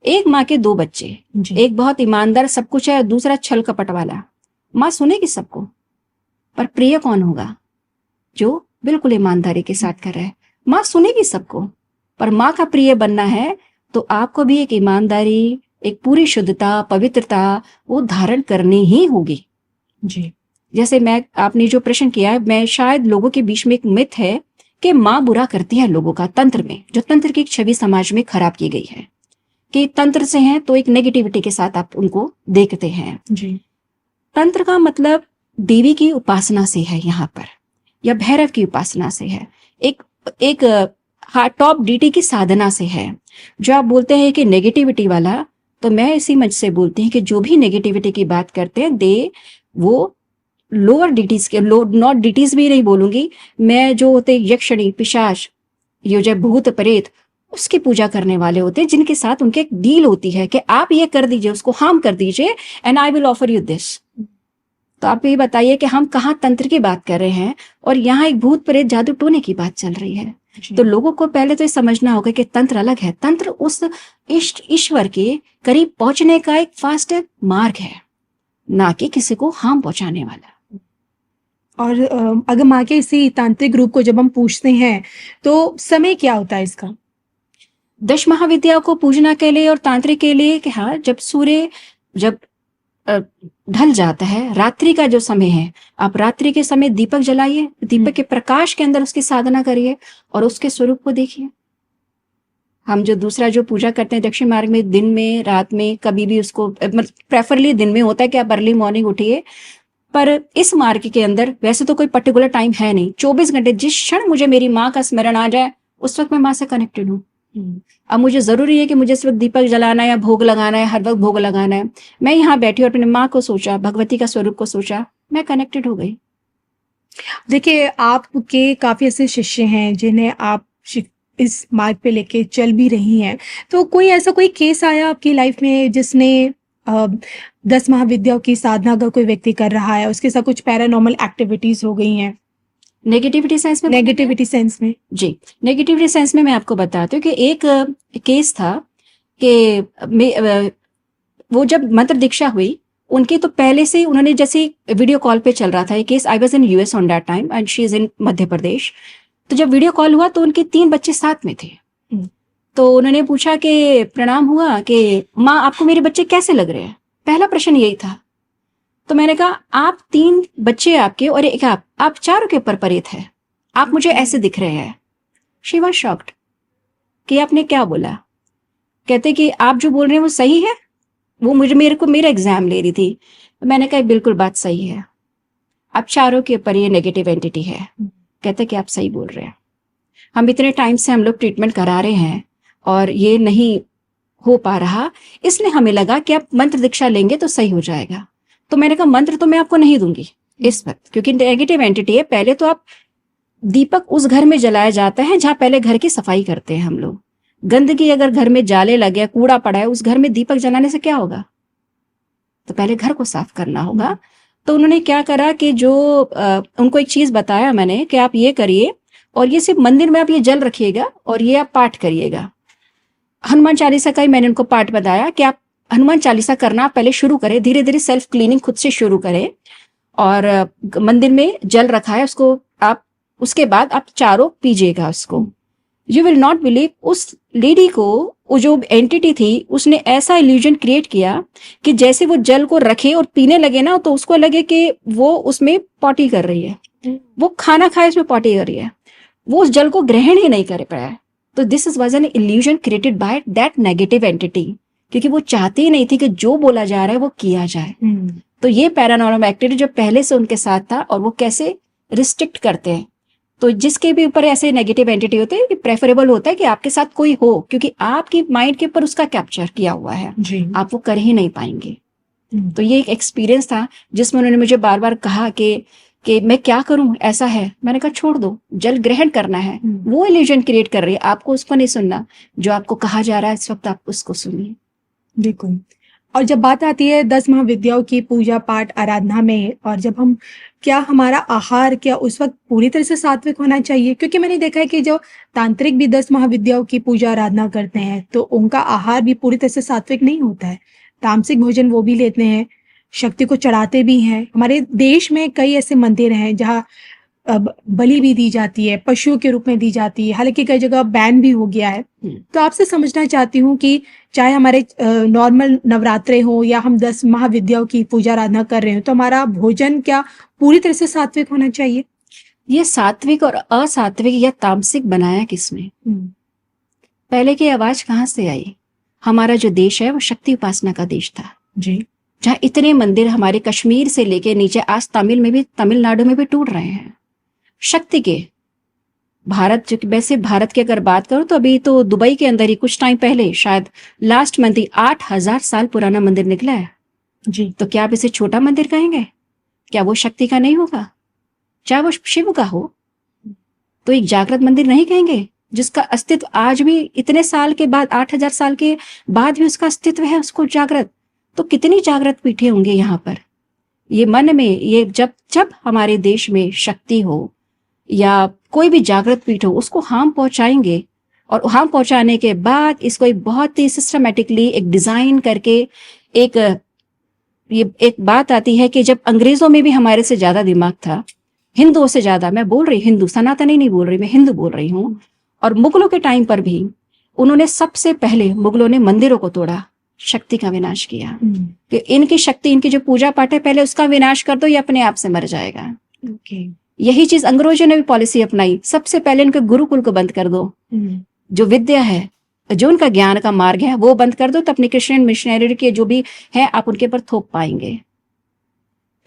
एक माँ के दो बच्चे, एक बहुत ईमानदार सब कुछ है, दूसरा छल कपट वाला। माँ सुनेगी सबको, पर प्रिय कौन होगा? जो बिल्कुल ईमानदारी के साथ कर रहा है। माँ सुनेगी सबको, पर माँ का प्रिय बनना है तो आपको भी एक ईमानदारी, एक पूरी शुद्धता, पवित्रता वो धारण करनी ही होगी। जी। जैसे आपने जो प्रश्न किया है, मैं शायद लोगों के बीच में एक मिथ है कि माँ बुरा करती है लोगों का, तंत्र में, जो तंत्र की एक छवि समाज में खराब की गई है कि तंत्र से हैं तो एक नेगेटिविटी के साथ आप उनको देखते हैं। जी। तंत्र का मतलब देवी की उपासना से है यहाँ पर, या भैरव की उपासना से है, एक टॉप डीटी की साधना से है। जो आप बोलते हैं कि नेगेटिविटी वाला, तो मैं इसी मंच से बोलती हूँ कि जो भी नेगेटिविटी की बात करते हैं वो लोअर डिटीज के, नॉट डिटीज भी नहीं बोलूंगी मैं, जो होते यक्षिणी, पिशाच, ये जो भूत प्रेत, उसकी पूजा करने वाले होते हैं, जिनके साथ उनके एक डील होती है कि आप ये कर दीजिए, उसको हार्म कर दीजिए, and I will offer you this. तो आप ये बताइए कि हम कहाँ तंत्र की बात कर रहे हैं और यहाँ एक भूत प्रेत जादू टोने की बात चल रही है। तो लोगों को पहले तो ये समझना होगा कि तंत्र अलग है। तंत्र उस इष्ट ईश्वर के करीब पहुंचने का एक फास्ट मार्ग है, ना कि किसी को हार्म पहुंचाने वाला। और अगर माँ के इसी तांत्रिक रूप को जब हम पूछते हैं तो समय क्या होता है इसका? दश महाविद्याओं को पूजना के लिए और तांत्रिक के लिए कि हाँ, जब सूर्य जब ढल जाता है, रात्रि का जो समय है, आप रात्रि के समय दीपक जलाइए, दीपक के प्रकाश के अंदर उसकी साधना करिए और उसके स्वरूप को देखिए। हम जो दूसरा जो पूजा करते हैं दक्षिण मार्ग में, दिन में, रात में, कभी भी उसको प्रेफरली दिन में होता है कि आप अर्ली मॉर्निंग उठिए, पर इस मार्ग के अंदर वैसे तो कोई पर्टिकुलर टाइम है नहीं। 24 घंटे, जिस क्षण मुझे मेरी माँ का स्मरण आ जाए उस वक्त मैं माँ से कनेक्टेड हूँ। अब मुझे जरूरी है कि मुझे इस वक्त दीपक जलाना है या भोग लगाना है, हर वक्त भोग लगाना है। मैं यहाँ बैठी और अपनी माँ को सोचा, भगवती का स्वरूप को सोचा, मैं कनेक्टेड हो गई। देखिए, आपके काफी ऐसे शिष्य हैं जिन्हें आप इस मार्ग पे लेके चल भी रही हैं, तो कोई ऐसा कोई केस आया आपकी लाइफ में जिसने 10 महाविद्याओं की साधना अगर कोई व्यक्ति कर रहा है, उसके साथ कुछ पैरानॉर्मल एक्टिविटीज हो गई हैं? नेगेटिविटी सेंस में? नेगेटिविटी सेंस में जी, नेगेटिविटी सेंस में मैं आपको बताती हूँ कि एक केस था कि वो जब मंत्र दीक्षा हुई उनकी, तो पहले से उन्होंने, जैसे वीडियो कॉल पे चल रहा था ये case, I was in US on that time and she is in Madhya Pradesh. तो जब वीडियो कॉल हुआ तो उनके 3 बच्चे साथ में थे। तो उन्होंने पूछा कि प्रणाम हुआ कि माँ आपको मेरे बच्चे कैसे लग रहे हैं? पहला प्रश्न यही था। तो मैंने कहा आप 3 बच्चे आपके और एक आप चारों के ऊपर प्रेत है, आप मुझे ऐसे दिख रहे हैं। शी वॉज शॉक्ड कि आपने क्या बोला। कहते कि आप जो बोल रहे हैं वो सही है। वो मेरे को मेरा एग्जाम ले रही थी। मैंने कहा बिल्कुल बात सही है, आप चारों के ऊपर ये नेगेटिव एंटिटी है। कहते कि आप सही बोल रहे हैं, हम इतने टाइम से हम लोग ट्रीटमेंट करा रहे हैं और ये नहीं हो पा रहा, इसलिए हमें लगा कि आप मंत्र दीक्षा लेंगे तो सही हो जाएगा। तो मैंने कहा मंत्र तो मैं आपको नहीं दूंगी इस वक्त, क्योंकि नेगेटिव एंटिटी है। पहले तो आप दीपक उस घर में जलाया जाता है जहां पहले घर की सफाई करते हैं हम लोग। गंदगी अगर घर में जाले लगे, कूड़ा पड़ा है, उस घर में दीपक जलाने से क्या होगा? तो पहले घर को साफ करना होगा। तो उन्होंने क्या करा कि जो उनको एक चीज बताया मैंने कि आप ये करिए और ये सिर्फ मंदिर में आप ये जल रखिएगा और ये आप पाठ करिएगा। हनुमान चालीसा का ही मैंने उनको पाठ बताया कि आप हनुमान चालीसा करना आप पहले शुरू करें, धीरे धीरे सेल्फ क्लीनिंग खुद से शुरू करें। और मंदिर में जल रखा है उसको आप, उसके बाद आप चारों पीजिएगा उसको। यू विल नॉट बिलीव, उस लेडी को वो जो एंटिटी थी उसने ऐसा इल्यूजन क्रिएट किया कि जैसे वो जल को रखे और पीने लगे ना, तो उसको लगे कि वो उसमें पॉटी कर रही है, वो खाना खाए उसमें पॉटी कर रही है, वो उस जल को ग्रहण ही नहीं कर पाया। तो this is was an illusion created by that negative entity, क्योंकि वो चाहती ही नहीं थी कि जो बोला जा रहा है वो किया जाए। तो ये पैरानॉर्मल एक्टिविटी जो पहले से उनके साथ था, और वो कैसे रिस्ट्रिक्ट करते हैं। तो जिसके भी ऊपर ऐसे नेगेटिव एंटिटी होते हैं, प्रेफरेबल होता है कि आपके साथ कोई हो, क्योंकि आपकी माइंड के ऊपर उसका कैप्चर किया हुआ है, आप वो कर ही नहीं पाएंगे। तो ये एक एक्सपीरियंस था जिसमें उन्होंने मुझे बार बार कहा कि मैं क्या करूं, ऐसा है। मैंने कहा छोड़ दो, जल ग्रहण करना है। वो इल्यूजन क्रिएट कर रही है, आपको उसको नहीं सुनना, जो आपको कहा जा रहा है इस वक्त आप उसको सुनिए। बिल्कुल। और जब बात आती है 10 महाविद्याओं की पूजा पाठ आराधना में, और जब हम क्या हमारा आहार क्या उस वक्त पूरी तरह से सात्विक होना चाहिए? क्योंकि मैंने देखा है कि जो तांत्रिक भी 10 महाविद्याओं की पूजा आराधना करते हैं तो उनका आहार भी पूरी तरह से सात्विक नहीं होता है। तामसिक भोजन वो भी लेते हैं, शक्ति को चढ़ाते भी हैं। हमारे देश में कई ऐसे मंदिर हैं जहाँ बलि भी दी जाती है, पशुओं के रूप में दी जाती है, हालांकि कई जगह बैन भी हो गया है। तो आपसे समझना चाहती हूँ कि चाहे हमारे नॉर्मल नवरात्रे हो या हम 10 महाविद्याओं की पूजा आराधना कर रहे हो, तो हमारा भोजन क्या पूरी तरह से सात्विक होना चाहिए? ये सात्विक और असात्विक या तामसिक बनाया किसने? पहले की आवाज कहाँ से आई? हमारा जो देश है वो शक्ति उपासना का देश था जी, जहाँ इतने मंदिर हमारे कश्मीर से लेके नीचे आज तमिल में भी, तमिलनाडु में भी टूट रहे हैं शक्ति के। भारत जो कि वैसे भारत की अगर बात करो तो अभी तो दुबई के अंदर ही कुछ टाइम पहले, शायद लास्ट मंथ ही 8,000 साल पुराना मंदिर निकला है जी। तो क्या आप इसे छोटा मंदिर कहेंगे? क्या वो शक्ति का नहीं होगा? चाहे वो शिव का हो तो एक जागृत मंदिर नहीं कहेंगे, जिसका अस्तित्व आज भी इतने साल के बाद, 8,000 साल के बाद भी उसका अस्तित्व है, उसको जागृत। तो कितनी जागृत पीठे होंगे यहाँ पर। ये मन में, ये जब हमारे देश में शक्ति हो या कोई भी जागृत पीठ हो, उसको हार्म पहुंचाएंगे। और हार्म पहुंचाने के बाद इसको एक बहुत ही सिस्टमेटिकली एक डिजाइन करके एक बात आती है कि जब अंग्रेजों में भी हमारे से ज्यादा दिमाग था, हिंदुओं से ज्यादा, मैं बोल रही हिंदू, सनातनी नहीं बोल रही, मैं हिंदू बोल रही हूँ। और मुगलों के टाइम पर भी उन्होंने सबसे पहले मुगलों ने मंदिरों को तोड़ा, शक्ति का विनाश किया कि इनकी शक्ति, इनकी जो पूजा पाठ है पहले उसका विनाश कर दो, ये अपने आप से मर जाएगा। यही चीज अंग्रेजों ने भी पॉलिसी अपनाई, सबसे पहले इनके गुरुकुल को बंद कर दो, जो विद्या है, जो उनका ज्ञान का मार्ग है वो बंद कर दो, तो अपने क्रिश्चियन मिशनरी के जो भी है आप उनके पर थोप पाएंगे।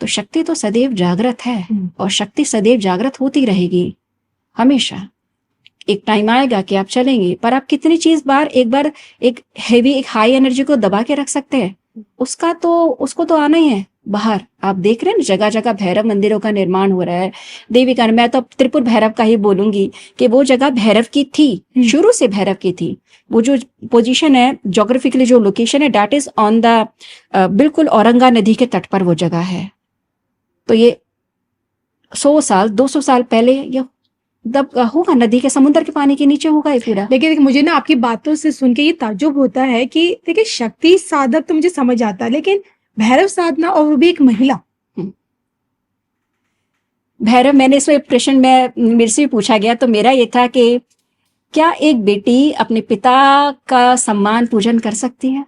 तो शक्ति तो सदैव जागृत है और शक्ति सदैव जागृत होती रहेगी हमेशा। एक टाइम आएगा कि आप चलेंगे, पर आप कितनी चीज एक बार एक हेवी, एक हाई एनर्जी को दबा के रख सकते हैं? उसको तो आना ही है बाहर। आप देख रहे हैं ना, जगह जगह भैरव मंदिरों का निर्माण हो रहा है, देवी का। मैं तो त्रिपुर भैरव का ही बोलूंगी कि वो जगह भैरव की थी, शुरू से भैरव की थी। वो जो पोजीशन है, जोग्राफिकली जो लोकेशन है, दैट इज ऑन द बिल्कुल औरंगा नदी के तट पर वो जगह है। तो ये 100 साल 200 साल पहले या तब होगा, नदी के, समुद्र के पानी के नीचे होगा ये पूरा। देखिए मुझे ना आपकी बातों से सुन के ये ताज्जुब होता है कि देखिए शक्ति साधक तो मुझे समझ आता है, लेकिन भैरव साधना, और वो भी एक महिला। भैरव, मैंने इसमें प्रश्न में मेरे से भी पूछा गया, तो मेरा ये था कि क्या एक बेटी अपने पिता का सम्मान पूजन कर सकती है?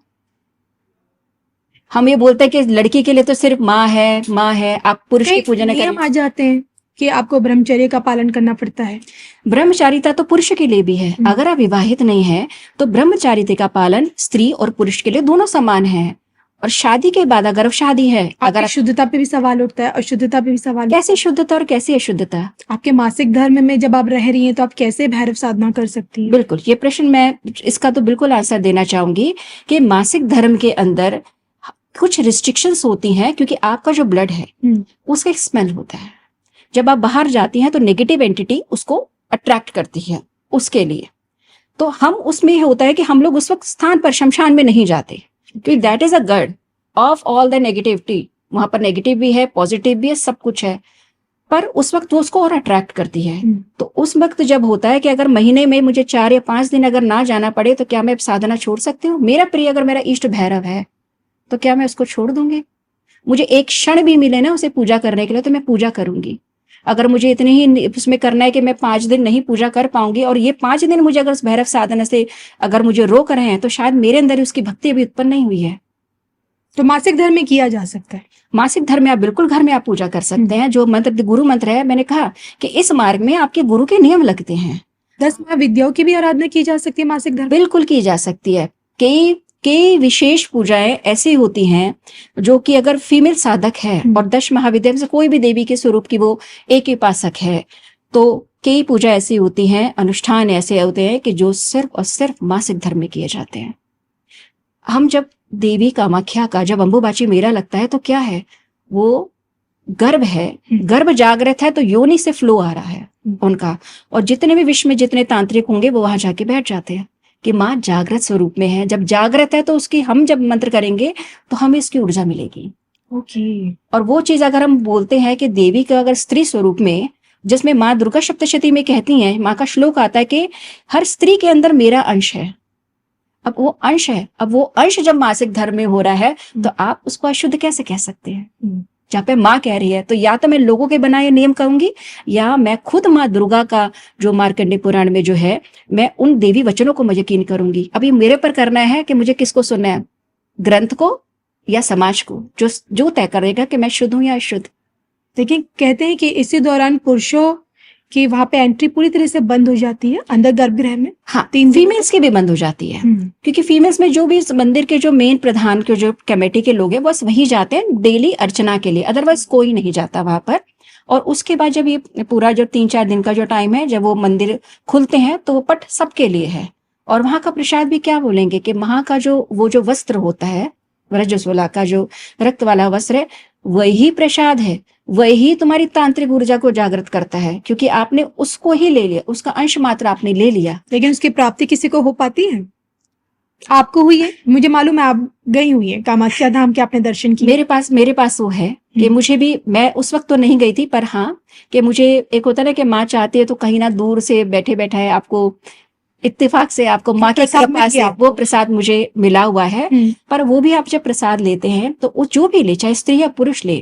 हम ये बोलते हैं कि लड़की के लिए तो सिर्फ माँ है, आप पुरुष की पूजा नहीं नियम करें। आ जाते हैं कि आपको ब्रह्मचर्य का पालन करना पड़ता है? ब्रह्मचारिता तो पुरुष के लिए भी है। अगर आप विवाहित नहीं है तो ब्रह्मचारिता का पालन स्त्री और पुरुष के लिए दोनों समान है। और शादी के बाद अगर शादी है, अगर आपकी शुद्धता पे भी सवाल उठता है, अशुद्धता पे भी सवाल। कैसे शुद्धता और कैसे अशुद्धता? आपके मासिक धर्म में जब आप रह रही हैं तो आप कैसे भैरव साधना कर सकती हैं? बिल्कुल, ये प्रश्न मैं इसका तो बिल्कुल आंसर देना चाहूंगी कि मासिक धर्म के अंदर कुछ रिस्ट्रिक्शंस होती हैं, क्योंकि आपका जो ब्लड है उसका एक स्मेल होता है। जब आप बाहर जाती हैं तो नेगेटिव एंटिटी उसको अट्रैक्ट करती है उसके लिए। तो हम उसमें होता है कि हम लोग उस वक्त स्थान पर शमशान में नहीं जाते, क्योंकि दैट इज अ गढ़ ऑफ ऑल द नेगेटिविटी। वहां पर नेगेटिव भी है, पॉजिटिव भी है, सब कुछ है, पर उस वक्त वो उसको और अट्रैक्ट करती है। तो उस वक्त जब होता है कि अगर महीने में मुझे 4 या 5 दिन अगर ना जाना पड़े तो क्या मैं साधना छोड़ सकती हूँ? मेरा प्रिय अगर मेरा इष्ट भैरव है तो क्या मैं उसको छोड़ दूंगी? मुझे एक क्षण भी मिले ना उसे पूजा करने के लिए तो मैं पूजा करूंगी। अगर मुझे इतने ही उसमें करना है कि मैं 5 दिन नहीं पूजा कर पाऊंगी और ये 5 दिन मुझे अगर उस भैरव साधना से अगर मुझे रोक रहे हैं तो शायद मेरे अंदर उसकी भक्ति अभी उत्पन्न नहीं हुई है। तो मासिक धर्म में किया जा सकता है? मासिक धर्म में आप बिल्कुल घर में आप पूजा कर सकते हैं। जो मंत्र गुरु मंत्र है, मैंने कहा कि इस मार्ग में आपके गुरु के नियम लगते हैं। 10 महाविद्याओं की भी आराधना की जा सकती है मासिक धर्म? बिल्कुल की जा सकती है। कई विशेष पूजाएं ऐसी होती हैं जो कि अगर फीमेल साधक है और 10 महाविद्या से कोई भी देवी के स्वरूप की वो एक ही उपासक है, तो कई पूजा ऐसी होती हैं, अनुष्ठान ऐसे होते हैं कि जो सिर्फ और सिर्फ मासिक धर्म में किए जाते हैं। हम जब देवी कामाख्या का जब अंबुबाची मेला लगता है तो क्या है, वो गर्भ है, गर्भ जागृत है तो योनि से फ्लो आ रहा है उनका। और जितने भी विश्व में जितने तांत्रिक होंगे वो वहां जाके बैठ जाते हैं कि माँ जागृत स्वरूप में है। जब जागृत है तो उसकी हम जब मंत्र करेंगे तो हमें इसकी ऊर्जा मिलेगी। ओके। और वो चीज अगर हम बोलते हैं कि देवी का अगर स्त्री स्वरूप में, जिसमें माँ दुर्गा सप्तशती में कहती हैं, माँ का श्लोक आता है कि हर स्त्री के अंदर मेरा अंश है। अब वो अंश है, अब वो अंश जब मासिक धर्म में हो रहा है तो आप उसको अशुद्ध कैसे कह सकते हैं? जहाँ पे माँ कह रही है तो या तो मैं लोगों के बनाए नियम कहूंगी या मैं खुद माँ दुर्गा का जो मार्कंडेय पुराण में जो है, मैं उन देवी वचनों को मैं यकीन करूंगी। अभी मेरे पर करना है कि मुझे किसको सुनना है, ग्रंथ को या समाज को, जो तय करेगा कि मैं शुद्ध हूं या अशुद्ध। देखिए, कहते हैं कि इसी दौरान पुरुषों की वहां पे एंट्री पूरी तरह से बंद हो जाती है अंदर गर्भगृह में। हाँ, फीमेल्स की भी बंद हो जाती है, क्योंकि फीमेल्स में जो भी इस मंदिर के जो मेन प्रधान के जो कमेटी के लोग हैं बस वही जाते हैं डेली अर्चना के लिए, अदरवाइज कोई नहीं जाता वहां पर। और उसके बाद जब ये पूरा जो 3-4 दिन का जो टाइम है, जब वो मंदिर खुलते हैं तो वो पट सबके लिए है। और वहां का प्रसाद भी क्या बोलेंगे कि वहां का जो वो जो वस्त्र होता है, रजस्वला का जो रक्त वाला वस्त्र है, वही प्रसाद है, वही तुम्हारी तांत्रिक ऊर्जा को जागृत करता है, क्योंकि आपने उसको ही ले लिया, उसका अंश मात्र आपने ले लिया। लेकिन उसकी प्राप्ति किसी को हो पाती है? आपको हुई है? मुझे मालूम है आप गई हुई है कामाख्या धाम के, आपने दर्शन किए। मेरे पास वो है कि मुझे भी, मैं उस वक्त तो नहीं गई थी, पर हाँ कि मुझे एक होता है ना कि माँ चाहती है तो कहीं ना दूर से बैठे बैठे आपको इत्तेफाक से आपको माँ के कृपा से वो प्रसाद मुझे मिला हुआ है। पर वो भी आप जब प्रसाद लेते हैं तो वो जो भी ले, चाहे स्त्री या पुरुष ले,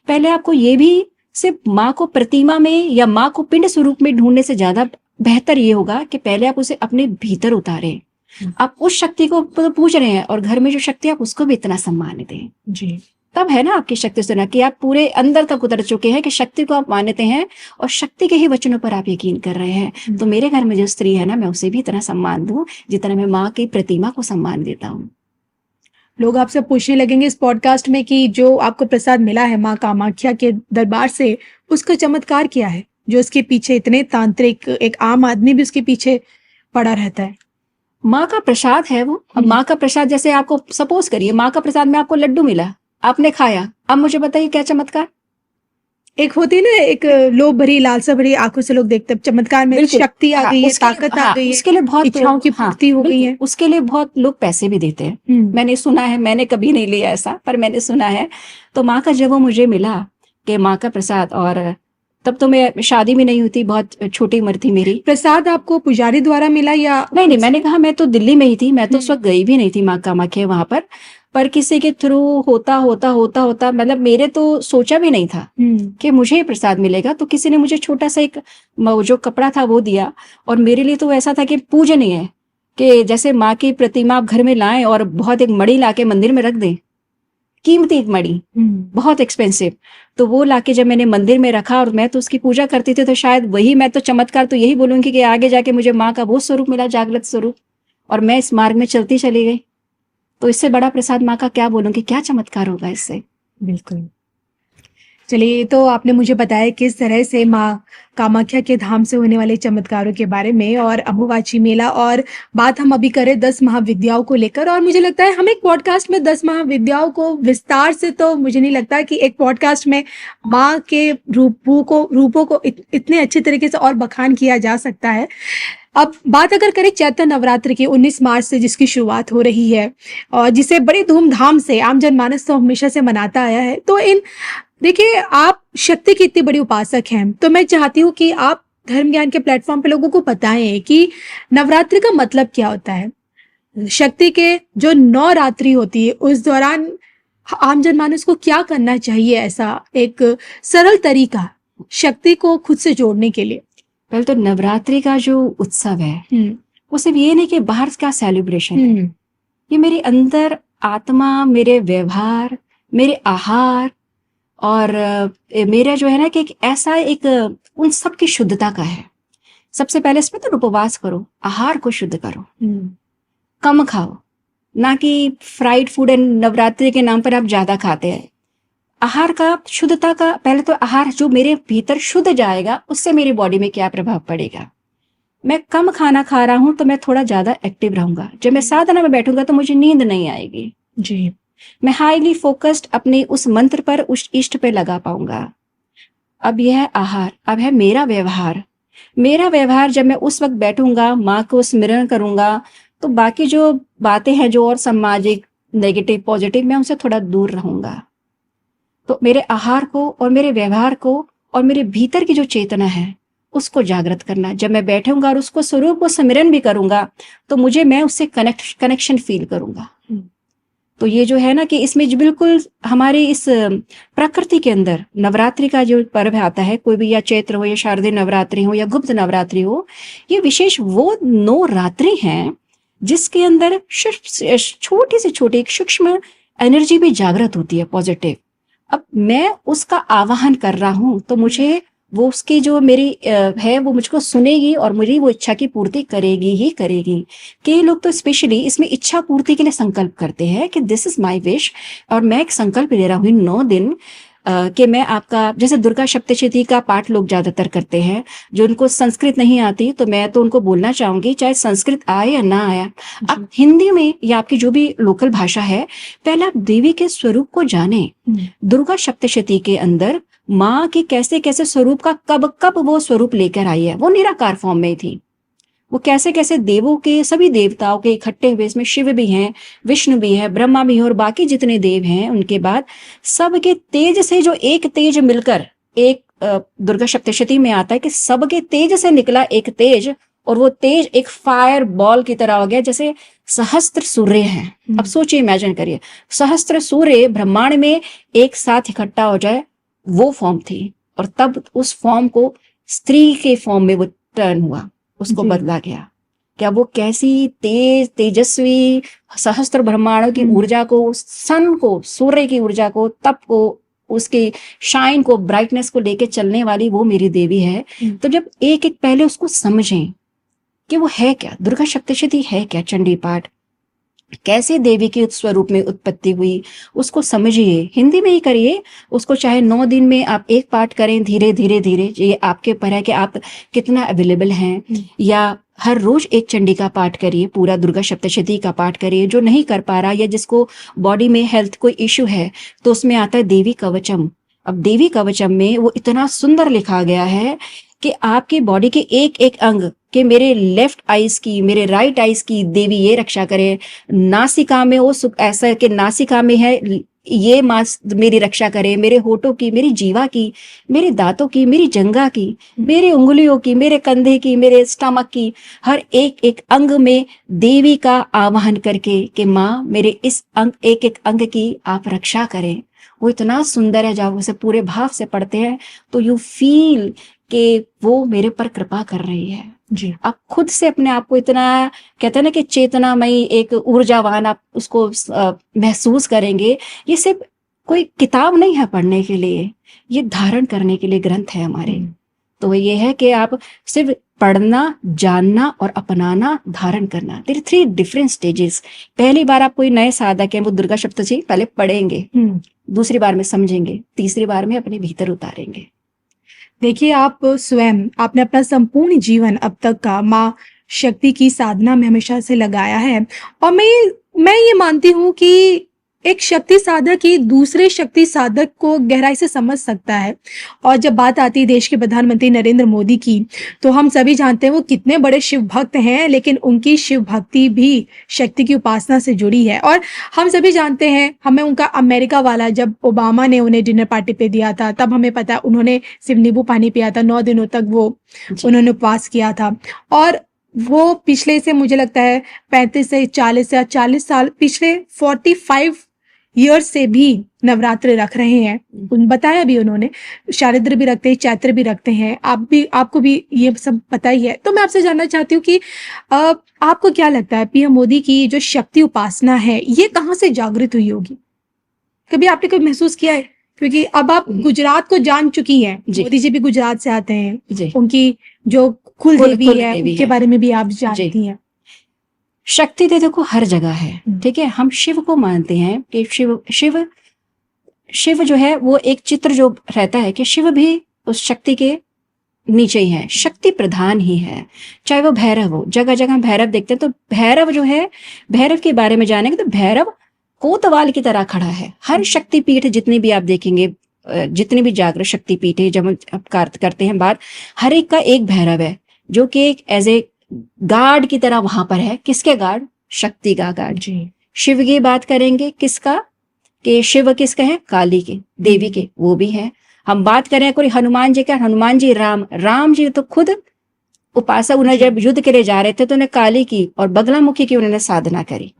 पहले आपको ये भी सिर्फ माँ को प्रतिमा में या माँ को पिंड स्वरूप में ढूंढने से ज्यादा बेहतर ये होगा कि पहले आप उसे अपने भीतर उतारें। आप उस शक्ति को तो पूछ रहे हैं और घर में जो शक्ति, आप उसको भी इतना सम्मान दें जी, तब है ना आपकी शक्ति सुना कि आप पूरे अंदर तक उतर चुके हैं कि शक्ति को आप मानते हैं और शक्ति के ही वचनों पर आप यकीन कर रहे हैं। तो मेरे घर में जो स्त्री है ना, मैं उसे भी इतना सम्मान दूं जितना मैं माँ की प्रतिमा को सम्मान देता हूँ। लोग आपसे पूछने लगेंगे इस पॉडकास्ट में कि जो आपको प्रसाद मिला है माँ कामाख्या के दरबार से, उसका चमत्कार क्या है जो उसके पीछे इतने तांत्रिक, एक आम आदमी भी उसके पीछे पड़ा रहता है? माँ का प्रसाद है वो। अब माँ का प्रसाद, जैसे आपको सपोज करिए माँ का प्रसाद में आपको लड्डू मिला, आपने खाया, अब मुझे बताइए क्या चमत्कार? एक होती है ना, एक लोभ भरी लालसा भरी आंखों से लोग देखते हैं, चमत्कार में शक्ति आ गई है, ताकत आ गई है, उसके लिए बहुत इच्छाओं की पूर्ति हो गई है, उसके लिए बहुत लोग पैसे भी देते हैं। मैंने सुना है, मैंने कभी नहीं लिया ऐसा, पर मैंने सुना है। तो माँ का जब वो मुझे मिला कि माँ का प्रसाद, और तब तो मैं शादी भी नहीं हुई थी, बहुत छोटी उम्र थी मेरी। प्रसाद आपको पुजारी द्वारा मिला या? नहीं, मैंने कहा मैं तो दिल्ली में ही थी, मैं तो उस वक्त गई भी नहीं थी माँ कामाख्या वहां पर किसी के थ्रू होता मतलब मेरे तो सोचा भी नहीं था कि मुझे प्रसाद मिलेगा। तो किसी ने मुझे छोटा सा एक जो कपड़ा था वो दिया, और मेरे लिए तो ऐसा था कि पूजनीय है कि जैसे माँ की प्रतिमा आप घर में लाएं और बहुत एक मणि लाके मंदिर में रख दें, कीमती मणि, बहुत एक्सपेंसिव। तो वो लाके जब मैंने मंदिर में रखा और मैं तो उसकी पूजा करती थी, तो शायद वही मैं तो चमत्कार तो यही बोलूंगी कि आगे जाके मुझे माँ का वो स्वरूप मिला, जागृत स्वरूप, और मैं इस मार्ग में चलती चली गई। तो इससे बड़ा प्रसाद माँ का क्या बोलूंगी, क्या चमत्कार होगा इससे। बिल्कुल। चलिए, तो आपने मुझे बताया किस तरह से माँ कामाख्या के धाम से होने वाले चमत्कारों के बारे में और अम्बुबाची मेला, और बात हम अभी करें 10 महाविद्याओं को लेकर। और मुझे लगता है हम एक पॉडकास्ट में 10 महाविद्याओं को विस्तार से, तो मुझे नहीं लगता कि एक पॉडकास्ट में माँ के रूपों को इतने अच्छे तरीके से और बखान किया जा सकता है। अब बात अगर करें चैत्र नवरात्र की 19 मार्च से जिसकी शुरुआत हो रही है और जिसे बड़ी धूमधाम से आम जनमानस तो हमेशा से मनाता आया है, तो देखिए, आप शक्ति की इतनी बड़ी उपासक हैं, तो मैं चाहती हूँ कि आप धर्म ज्ञान के प्लेटफॉर्म पे लोगों को बताएं कि नवरात्रि का मतलब क्या होता है। शक्ति के जो 9 रात्रि होती है उस दौरान आम जनमानस को क्या करना चाहिए, ऐसा एक सरल तरीका शक्ति को खुद से जोड़ने के लिए। पहले तो नवरात्रि का जो उत्सव है वो सिर्फ ये नहीं कि बाहर का सेलिब्रेशन है, ये मेरे अंदर आत्मा, मेरे व्यवहार, मेरे आहार और मेरा जो है ना कि ऐसा एक उन सब की शुद्धता का है। सबसे पहले इसमें तो उपवास करो, आहार को शुद्ध करो, कम खाओ, ना कि फ्राइड फूड एंड नवरात्रि के नाम पर आप ज्यादा खाते हैं। आहार का शुद्धता का, पहले तो आहार जो मेरे भीतर शुद्ध जाएगा उससे मेरी बॉडी में क्या प्रभाव पड़ेगा। मैं कम खाना खा रहा हूं तो मैं थोड़ा ज्यादा एक्टिव रहूंगा। जब मैं साधना में बैठूंगा तो मुझे नींद नहीं आएगी जी। मैं हाईली फोकस्ड अपने उस मंत्र पर, उस इष्ट पे लगा पाऊंगा। अब यह है आहार। अब है मेरा व्यवहार। मेरा व्यवहार जब मैं उस वक्त बैठूंगा, माँ को स्मरण करूंगा, तो बाकी जो बातें हैं जो और सामाजिक नेगेटिव पॉजिटिव, मैं उनसे थोड़ा दूर रहूंगा। तो मेरे आहार को और मेरे व्यवहार को और मेरे भीतर की जो चेतना है उसको जागृत करना। जब मैं बैठूंगा और उसको स्वरूप को स्मरण भी करूंगा तो मैं उससे कनेक्शन फील करूंगा। तो ये जो है ना कि इसमें जो बिल्कुल हमारी इस प्रकृति के अंदर नवरात्रि का जो पर्व आता है, कोई भी, या चैत्र हो या शारदीय नवरात्रि हो या गुप्त नवरात्रि हो, ये विशेष वो 9 रात्रि हैं जिसके अंदर छोटी से छोटी एक सूक्ष्म एनर्जी भी जागृत होती है, पॉजिटिव। अब मैं उसका आवाहन कर रहा हूं तो मुझे वो उसकी जो मेरी है वो मुझको सुनेगी और मेरी वो इच्छा की पूर्ति करेगी ही करेगी। कई लोग तो स्पेशली इसमें इच्छा पूर्ति के लिए संकल्प करते हैं कि दिस इज माय विश, और मैं एक संकल्प ले रहा हूँ 9 दिन कि मैं आपका, जैसे दुर्गा सप्तशती का पाठ लोग ज्यादातर करते हैं, जो उनको संस्कृत नहीं आती, तो मैं तो उनको बोलना चाहूंगी चाहे संस्कृत आए या ना आया, आप हिंदी में या आपकी जो भी लोकल भाषा है, पहले आप देवी के स्वरूप को जाने। दुर्गा सप्तशती के अंदर माँ के कैसे कैसे स्वरूप का कब वो स्वरूप लेकर आई है। वो निराकार फॉर्म में थी, वो कैसे कैसे देवों के, सभी देवताओं के इकट्ठे हुए, इसमें शिव भी हैं, विष्णु भी है, ब्रह्मा भी है और बाकी जितने देव हैं, उनके बाद सबके तेज से जो एक तेज मिलकर एक दुर्गा सप्तशती में आता है कि सबके तेज से निकला एक तेज, और वो तेज एक फायर बॉल की तरह हो गया, जैसे सहस्त्र सूर्य हैं। अब सोचिए, इमेजिन करिए, सहस्त्र सूर्य ब्रह्मांड में एक साथ इकट्ठा हो जाए, वो फॉर्म थी। और तब उस फॉर्म को स्त्री के फॉर्म में वो टर्न हुआ, उसको बदला गया। क्या वो कैसी तेजस्वी सहस्त्र ब्रह्मांडों की ऊर्जा को, सन को, सूर्य की ऊर्जा को, तप को, उसकी शाइन को, ब्राइटनेस को लेके चलने वाली वो मेरी देवी है। तो जब एक एक पहले उसको समझें कि वो है क्या, दुर्गा सप्तशती है क्या, चंडी पाठ कैसे देवी के स्वरूप में उत्पत्ति हुई, उसको समझिए, हिंदी में ही करिए उसको, चाहे 9 दिन में आप एक पाठ करें, धीरे धीरे धीरे, ये आपके ऊपर है कि आप कितना अवेलेबल हैं। या हर रोज एक चंडी का पाठ करिए, पूरा दुर्गा सप्तशती का पाठ करिए। जो नहीं कर पा रहा या जिसको बॉडी में हेल्थ कोई इश्यू है, तो उसमें आता है देवी कवचम। अब देवी कवचम में वो इतना सुंदर लिखा गया है कि आपकी बॉडी के एक एक अंग कि मेरे लेफ्ट आइज की, मेरे राइट आइज की देवी ये रक्षा करे, नासिका में वो ऐसा कि नासिका में है ये मास मेरी रक्षा करे, मेरे होठों की, मेरी जीवा की, मेरे दांतों की, मेरी जंगा की, मेरे उंगलियों की, मेरे कंधे की, मेरे स्टमक की, हर एक एक अंग में देवी का आवाहन करके कि माँ मेरे इस अंग, एक एक अंग की आप रक्षा करें। वो इतना सुंदर है, जब उसे पूरे भाव से पढ़ते हैं तो यू फील कि वो मेरे पर कृपा कर रही है। जी। आप खुद से अपने आप को इतना, कहते हैं ना कि चेतनामयी, एक ऊर्जावान आप उसको महसूस करेंगे। ये सिर्फ कोई किताब नहीं है पढ़ने के लिए, ये धारण करने के लिए ग्रंथ है हमारे। तो ये है कि आप सिर्फ पढ़ना, जानना और अपनाना, धारण करना, देयर 3 डिफरेंट स्टेजेस। पहली बार आप कोई नए साधक हैं, वो दुर्गा सप्तशती पहले पढ़ेंगे, दूसरी बार में समझेंगे, तीसरी बार में अपने भीतर उतारेंगे। देखिए, आप स्वयं आपने अपना संपूर्ण जीवन अब तक का माँ शक्ति की साधना में हमेशा से लगाया है, और मैं ये मानती हूँ कि एक शक्ति साधक ही दूसरे शक्ति साधक को गहराई से समझ सकता है। और जब बात आती है देश के प्रधानमंत्री नरेंद्र मोदी की, तो हम सभी जानते हैं वो कितने बड़े शिव भक्त हैं, लेकिन उनकी शिव भक्ति भी शक्ति की उपासना से जुड़ी है। और हम सभी जानते हैं, हमें उनका अमेरिका वाला, जब ओबामा ने उन्हें डिनर पार्टी पे दिया था, तब हमें पता है उन्होंने सिर्फ नींबू पानी पिया था, 9 दिनों तक वो उन्होंने उपवास किया था। और वो पिछले से मुझे लगता है 35 से 40 या 40 साल, पिछले 45 ईयर्स से भी नवरात्र रख रहे हैं। बताया भी उन्होंने, शारद्र भी रखते हैं, चैत्र भी रखते हैं। आपको भी ये सब पता ही है। तो मैं आपसे जानना चाहती हूँ कि आपको क्या लगता है पीएम मोदी की जो शक्ति उपासना है, ये कहाँ से जागृत हुई होगी? कभी आपने कभी महसूस किया है? क्योंकि अब आप गुजरात को जान चुकी हैं, मोदी जी भी गुजरात से आते हैं, उनकी जो कुल देवी है उनके बारे में भी आप जानती हैं। शक्ति तो देखो हर जगह है, ठीक है। हम शिव को मानते हैं कि शिव जो है वो एक चित्र जो रहता है कि शिव भी उस शक्ति के नीचे ही है, शक्ति प्रधान ही है। चाहे वो भैरव हो, जगह जगह भैरव देखते हैं, तो भैरव जो है, भैरव के बारे में जानेंगे तो भैरव कोतवाल की तरह खड़ा है। हर शक्ति पीठ जितनी भी आप देखेंगे, जितनी भी जागृत शक्ति पीठ है, जब हम करते हैं बात, हर एक का एक भैरव है जो कि एक एज ए गार्ड की तरह वहां पर है। किसके गार्ड? शक्ति का गार्ड। शिव की बात करेंगे किसका, कि शिव किसके हैं? काली के, देवी के, वो भी है। हम बात करें कोई हनुमान जी का, हनुमान जी राम जी तो खुद उपासक, उन्हें जब युद्ध के लिए जा रहे थे तो उन्हें काली की और बगलामुखी की उन्होंने साधना करी।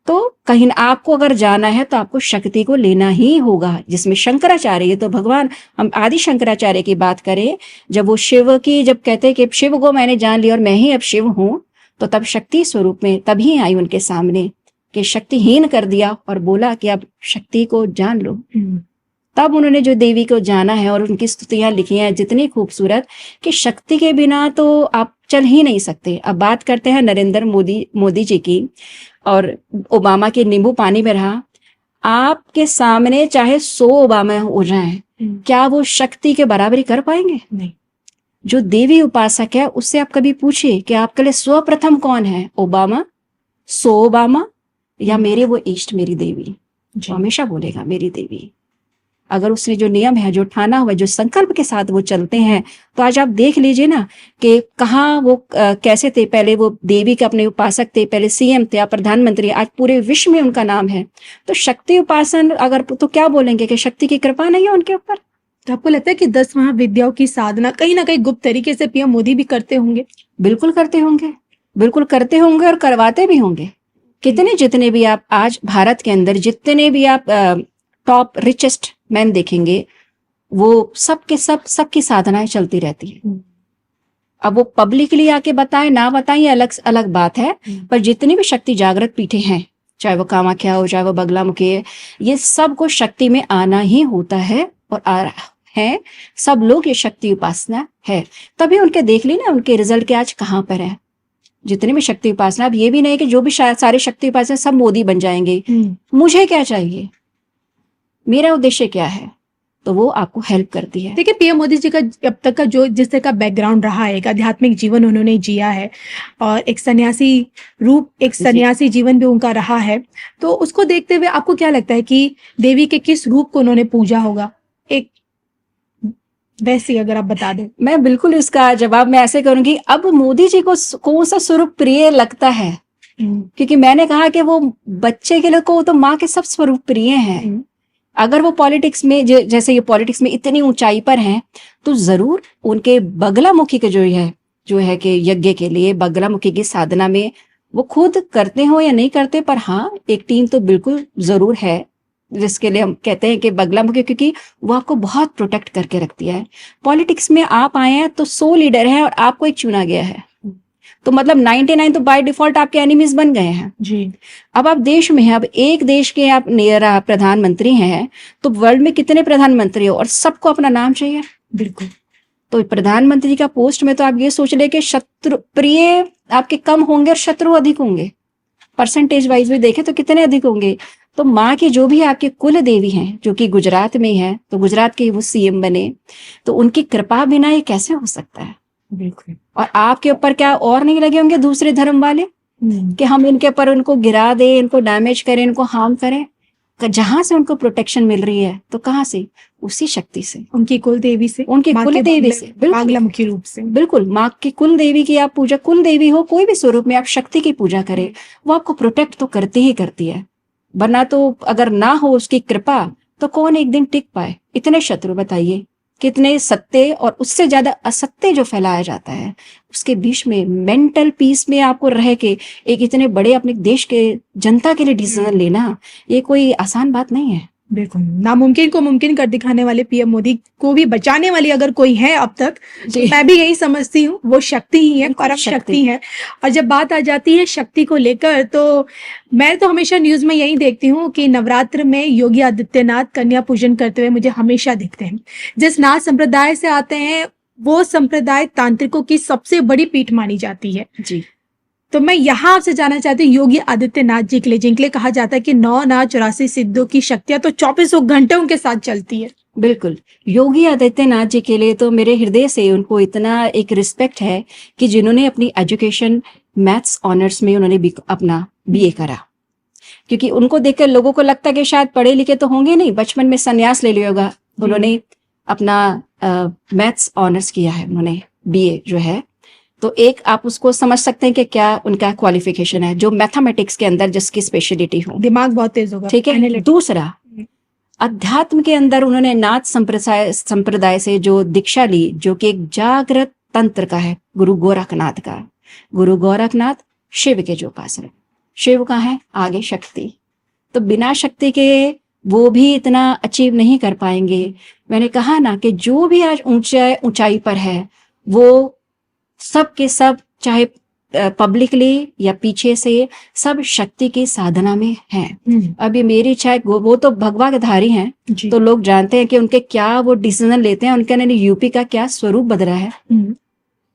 तो कहीं आपको अगर जाना है तो आपको शक्ति को लेना ही होगा, जिसमें शंकराचार्य, तो भगवान, हम आदि शंकराचार्य की बात करें, जब वो शिव की जब कहते हैं कि शिव को मैंने जान लिया और मैं ही अब शिव हूं, तो तब शक्ति स्वरूप में तभी आई उनके सामने कि शक्तिहीन कर दिया और बोला कि अब शक्ति को जान लो। तब उन्होंने जो देवी को जाना है और उनकी स्तुतियां लिखी हैं जितनी खूबसूरत, कि शक्ति के बिना तो आप चल ही नहीं सकते। अब बात करते हैं नरेंद्र मोदी जी की, और ओबामा के नींबू पानी में रहा। आपके सामने चाहे 100 ओबामा हो जाएं, क्या वो शक्ति के बराबरी कर पाएंगे? नहीं। जो देवी उपासक है उससे आप कभी पूछिए कि आपके लिए सर्वप्रथम कौन है, ओबामा, 100 ओबामा, या मेरे वो इष्ट, मेरी देवी? हमेशा बोलेगा मेरी देवी। अगर उसने जो नियम है, जो ठाना हुआ, जो संकल्प के साथ वो चलते हैं, तो आज आप देख लीजिए ना कि कहाँ वो कैसे थे। पहले वो देवी के अपने उपासक थे, पहले सीएम थे, प्रधानमंत्री, आज पूरे विश्व में उनका नाम है। तो शक्ति उपासन अगर, तो क्या बोलेंगे कि शक्ति की कृपा नहीं है उनके ऊपर? तो आपको लगता है कि 10 महाविद्याओं की साधना कहीं ना कहीं गुप्त तरीके से पीएम मोदी भी करते होंगे? बिल्कुल करते होंगे, बिल्कुल करते होंगे और करवाते भी होंगे। जितने भी आप आज भारत के अंदर जितने भी आप टॉप रिचेस्ट मैन देखेंगे, वो सबकी साधनाएं चलती रहती है। अब वो पब्लिकली आके बताएं ना बताएं ये अलग बात है, पर जितनी भी शक्ति जागृत पीठे हैं, चाहे वो कामाख्या हो, चाहे वो बगलामुखी है, ये सबको शक्ति में आना ही होता है और आ रहा है। सब लोग ये शक्ति उपासना है, तभी उनके देख ली ना उनके रिजल्ट के आज कहाँ पर है। जितने भी शक्ति उपासना, अब ये भी नहीं कि जो भी सारे शक्ति उपासना सब मोदी बन जाएंगे। मुझे क्या चाहिए, मेरा उद्देश्य क्या है, तो वो आपको हेल्प करती है। देखिए, पीएम मोदी जी का अब तक का जो जिस तरह का बैकग्राउंड रहा है, एक आध्यात्मिक जीवन उन्होंने जिया है और एक सन्यासी जीवन भी उनका रहा है, तो उसको देखते हुए आपको क्या लगता है कि देवी के किस रूप को उन्होंने पूजा होगा? एक वैसे अगर आप बता दें। मैं बिल्कुल इसका जवाब मैं ऐसे करूंगी, अब मोदी जी को कौन सा स्वरूप प्रिय लगता है, क्योंकि मैंने कहा कि वो बच्चे के लिए को तो माँ के सब स्वरूप प्रिय हैं। अगर वो पॉलिटिक्स में जैसे ये पॉलिटिक्स में इतनी ऊंचाई पर हैं, तो जरूर उनके बगलामुखी के जो है कि यज्ञ के लिए बगलामुखी की साधना में वो खुद करते हो या नहीं करते, पर हाँ एक टीम तो बिल्कुल जरूर है जिसके लिए हम कहते हैं कि बगलामुखी, क्योंकि वो आपको बहुत प्रोटेक्ट करके रखती है। पॉलिटिक्स में आप आए हैं तो 100 लीडर हैं और आपको एक चुना गया है, तो मतलब 99 तो बाय डिफॉल्ट आपके एनिमीज बन गए हैं जी। अब आप देश में हैं, अब एक देश के आप नेरा प्रधानमंत्री हैं, तो वर्ल्ड में कितने प्रधानमंत्री हो और सबको अपना नाम चाहिए। बिल्कुल। तो प्रधानमंत्री का पोस्ट में तो आप ये सोच ले कि शत्रु प्रिय आपके कम होंगे और शत्रु अधिक होंगे, परसेंटेज वाइज भी देखें तो कितने अधिक होंगे। तो माँ की जो भी आपके कुल देवी हैं, जो कि गुजरात में है, तो गुजरात के वो सीएम बने, तो उनकी कृपा बिना ये कैसे हो सकता है। बिल्कुल। और आपके ऊपर क्या और नहीं लगे होंगे दूसरे धर्म वाले कि हम इनके ऊपर उनको गिरा दें, इनको डैमेज करें, इनको हार्म करें। जहां से उनको प्रोटेक्शन मिल रही है तो कहाँ से, उसी शक्ति से, उनकी कुल देवी से, उनकी कुल देवी से, बागलामुखी रूप से। बिल्कुल, माँ की कुल देवी की आप पूजा, कुल देवी हो कोई भी स्वरूप में आप शक्ति की पूजा करें, वो आपको प्रोटेक्ट तो करती ही करती है। वरना तो अगर ना हो उसकी कृपा तो कौन एक दिन टिक पाए। इतने शत्रु बताइए, कितने सत्य और उससे ज्यादा असत्य जो फैलाया जाता है, उसके बीच में मेंटल पीस में आपको रह के एक इतने बड़े अपने देश के जनता के लिए डिसीजन लेना, ये कोई आसान बात नहीं है। बिल्कुल, नामुमकिन को मुमकिन कर दिखाने वाले पीएम मोदी को भी बचाने वाली अगर कोई है अब तक, तो मैं भी यही समझती हूँ, वो शक्ति ही है, परम शक्ति है। और जब बात आ जाती है शक्ति को लेकर, तो मैं तो हमेशा न्यूज में यही देखती हूँ कि नवरात्र में योगी आदित्यनाथ कन्या पूजन करते हुए मुझे हमेशा दिखते हैं। जिस नाथ संप्रदाय से आते हैं, वो संप्रदाय तांत्रिकों की सबसे बड़ी पीठ मानी जाती है जी। तो मैं यहाँ आपसे जानना चाहती हूँ, योगी आदित्यनाथ जी के लिए, जिनके लिए कहा जाता है कि 9 नाथ 84 सिद्धों की शक्तियां तो 24 घंटे उनके साथ चलती है। बिल्कुल, योगी आदित्यनाथ जी के लिए तो मेरे हृदय से उनको इतना एक रिस्पेक्ट है कि जिन्होंने अपनी एजुकेशन मैथ्स ऑनर्स में उन्होंने अपना बीए करा, क्योंकि उनको देखकर लोगों को लगता है कि शायद पढ़े लिखे तो होंगे नहीं, बचपन में संन्यास ले लिया होगा, उन्होंने अपना मैथ्स ऑनर्स किया है, उन्होंने बीए जो है। तो एक आप उसको समझ सकते हैं कि क्या उनका क्वालिफिकेशन है, जो मैथमेटिक्स के अंदर जिसकी स्पेशलिटी हो, दिमाग बहुत तेज होगा। ठीक है। दूसरा, अध्यात्म के अंदर उन्होंने नाथ संप्रदाय से जो दीक्षा ली, जो कि एक जागृत तंत्र का है, गुरु गोरखनाथ का। गुरु गोरखनाथ शिव के जो उपासक, शिव का है आगे शक्ति, तो बिना शक्ति के वो भी इतना अचीव नहीं कर पाएंगे। मैंने कहा ना कि जो भी आज ऊंचाई पर है, वो सब के सब, चाहे पब्लिकली या पीछे से, सब शक्ति की साधना में हैं। अब ये मेरी इच्छा है, वो तो भगवा के धारी हैं, तो लोग जानते हैं कि उनके क्या वो डिसीजन लेते हैं, उनके यूपी का क्या स्वरूप बदला है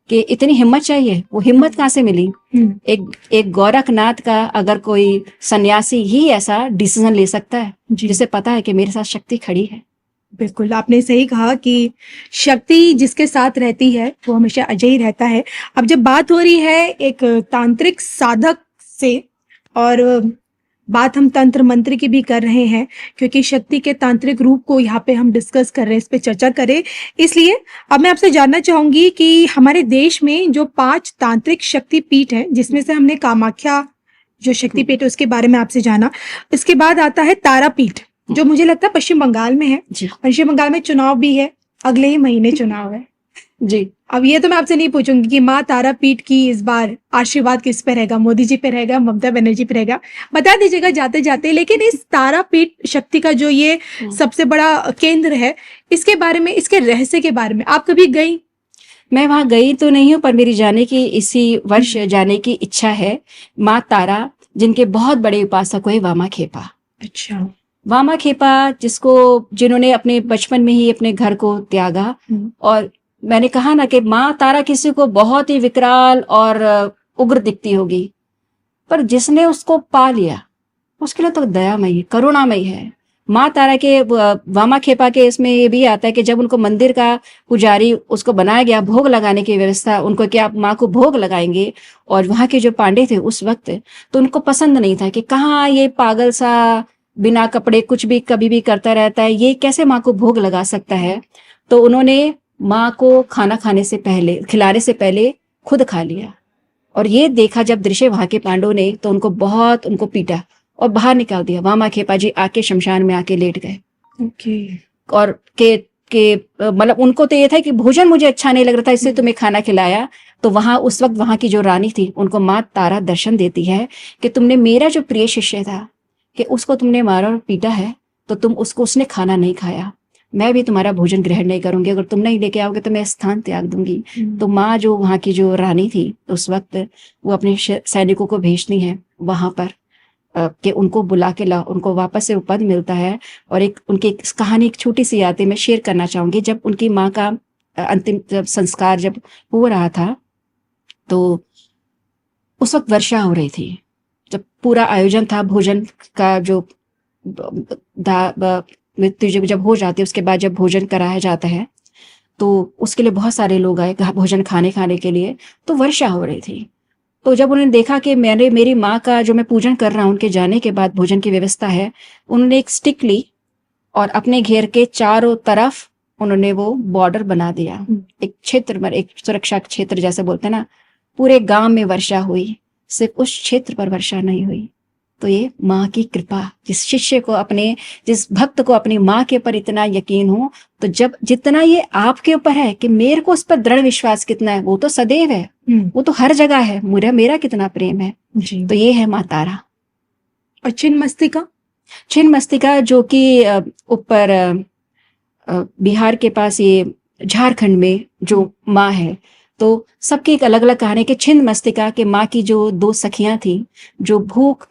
कि इतनी हिम्मत चाहिए। वो हिम्मत कहाँ से मिली? एक गोरखनाथ का अगर कोई सन्यासी ही ऐसा डिसीजन ले सकता है, जिसे पता है कि मेरे साथ शक्ति खड़ी है। बिल्कुल, आपने सही कहा कि शक्ति जिसके साथ रहती है वो हमेशा अजय ही रहता है। अब जब बात हो रही है एक तांत्रिक साधक से, और बात हम तंत्र मंत्र की भी कर रहे हैं, क्योंकि शक्ति के तांत्रिक रूप को यहाँ पे हम डिस्कस कर रहे हैं, इस पे चर्चा करें, इसलिए अब मैं आपसे जानना चाहूंगी कि हमारे देश में जो 5 तांत्रिक शक्ति पीठ है, जिसमें से हमने कामाख्या जो शक्ति पीठ है उसके बारे में आपसे जाना, इसके बाद आता है तारापीठ, जो मुझे लगता है पश्चिम बंगाल में है। पश्चिम बंगाल में चुनाव भी है, अगले ही महीने चुनाव है जी। अब ये तो मैं आपसे नहीं पूछूंगी कि माँ तारापीठ की इस बार आशीर्वाद किस पे रहेगा, मोदी जी पे रहेगा, ममता बनर्जी पे रहेगा, बता दीजिएगा जाते जाते। लेकिन इस तारापीठ शक्ति का जो ये सबसे बड़ा केंद्र है, इसके बारे में, इसके रहस्य के बारे में आप कभी गई? मैं वहां गई तो नहीं हूँ, पर मेरी जाने की, इसी वर्ष जाने की इच्छा है। माँ तारा, जिनके बहुत बड़े उपासक हुए वामा खेपा। अच्छा। वामा खेपा, जिन्होंने अपने बचपन में ही अपने घर को त्यागा, और मैंने कहा ना कि माँ तारा किसी को बहुत ही विकराल और उग्र दिखती होगी, पर जिसने उसको पा लिया उसके लिए तो दयामयी, करुणामयी है। माँ तारा के वामा खेपा के इसमें ये भी आता है कि जब उनको मंदिर का पुजारी उसको बनाया गया, भोग लगाने की व्यवस्था, उनको क्या आप माँ को भोग लगाएंगे, और वहां के जो पांडे थे उस वक्त, तो उनको पसंद नहीं था कि कहाँ ये पागल सा बिना कपड़े कुछ भी कभी भी करता रहता है, ये कैसे माँ को भोग लगा सकता है। तो उन्होंने माँ को खाना खिलाने से पहले खुद खा लिया, और ये देखा जब दृश्य वहां के पांडवों ने, तो उनको पीटा और बाहर निकाल दिया। वामा खेपा जी आके शमशान में आके लेट गए। और मतलब उनको तो ये था कि भोजन मुझे अच्छा नहीं लग रहा था, इससे तुम्हें खाना खिलाया। तो वहां उस वक्त वहां की जो रानी थी, उनको माँ तारा दर्शन देती है कि तुमने मेरा जो प्रिय शिष्य था कि उसको तुमने मारा और पीटा है, तो तुम उसको, उसने खाना नहीं खाया, मैं भी तुम्हारा भोजन ग्रहण नहीं करूंगी, अगर तुम नहीं लेके आओगे तो मैं स्थान त्याग दूंगी। तो माँ जो वहाँ की जो रानी थी उस वक्त, वो अपने सैनिकों को भेजती हैं वहां पर कि उनको बुला के ला, उनको वापस से वो पद मिलता है। और एक उनकी एक कहानी एक छोटी सी आती है, मैं शेयर करना चाहूंगी। जब उनकी माँ का अंतिम जब संस्कार जब हो रहा था, तो उस वक्त वर्षा हो रही थी। जब पूरा आयोजन था भोजन का, जो मृत्यु जब हो जाती है उसके बाद जब भोजन कराया जाता है, तो उसके लिए बहुत सारे लोग आए भोजन खाने के लिए। तो वर्षा हो रही थी, तो जब उन्होंने देखा कि मेरी माँ का जो मैं पूजन कर रहा हूँ, उनके जाने के बाद भोजन की व्यवस्था है, उन्होंने एक स्टिक ली और अपने घेर के चारों तरफ उन्होंने वो बॉर्डर बना दिया। एक क्षेत्र पर, एक सुरक्षा क्षेत्र जैसे बोलते हैं ना, पूरे गांव में वर्षा हुई, सिर्फ उस क्षेत्र पर वर्षा नहीं हुई। तो ये माँ की कृपा, जिस भक्त को अपनी माँ के ऊपर इतना यकीन हो, तो जब जितना ये आपके ऊपर है कि मेरे को उस पर दृढ़ विश्वास कितना है, वो तो सदैव है, वो तो हर जगह है, मेरा कितना प्रेम है जी। तो ये है माँ तारा। और छिन्नमस्तिका? छिन्नमस्तिका जो कि ऊपर बिहार के पास, ये झारखंड में जो माँ है, तो सबकी एक अलग अलग कहानी कि छिन्नमस्तिका के माँ की जो दो सखियां थी, जो भूख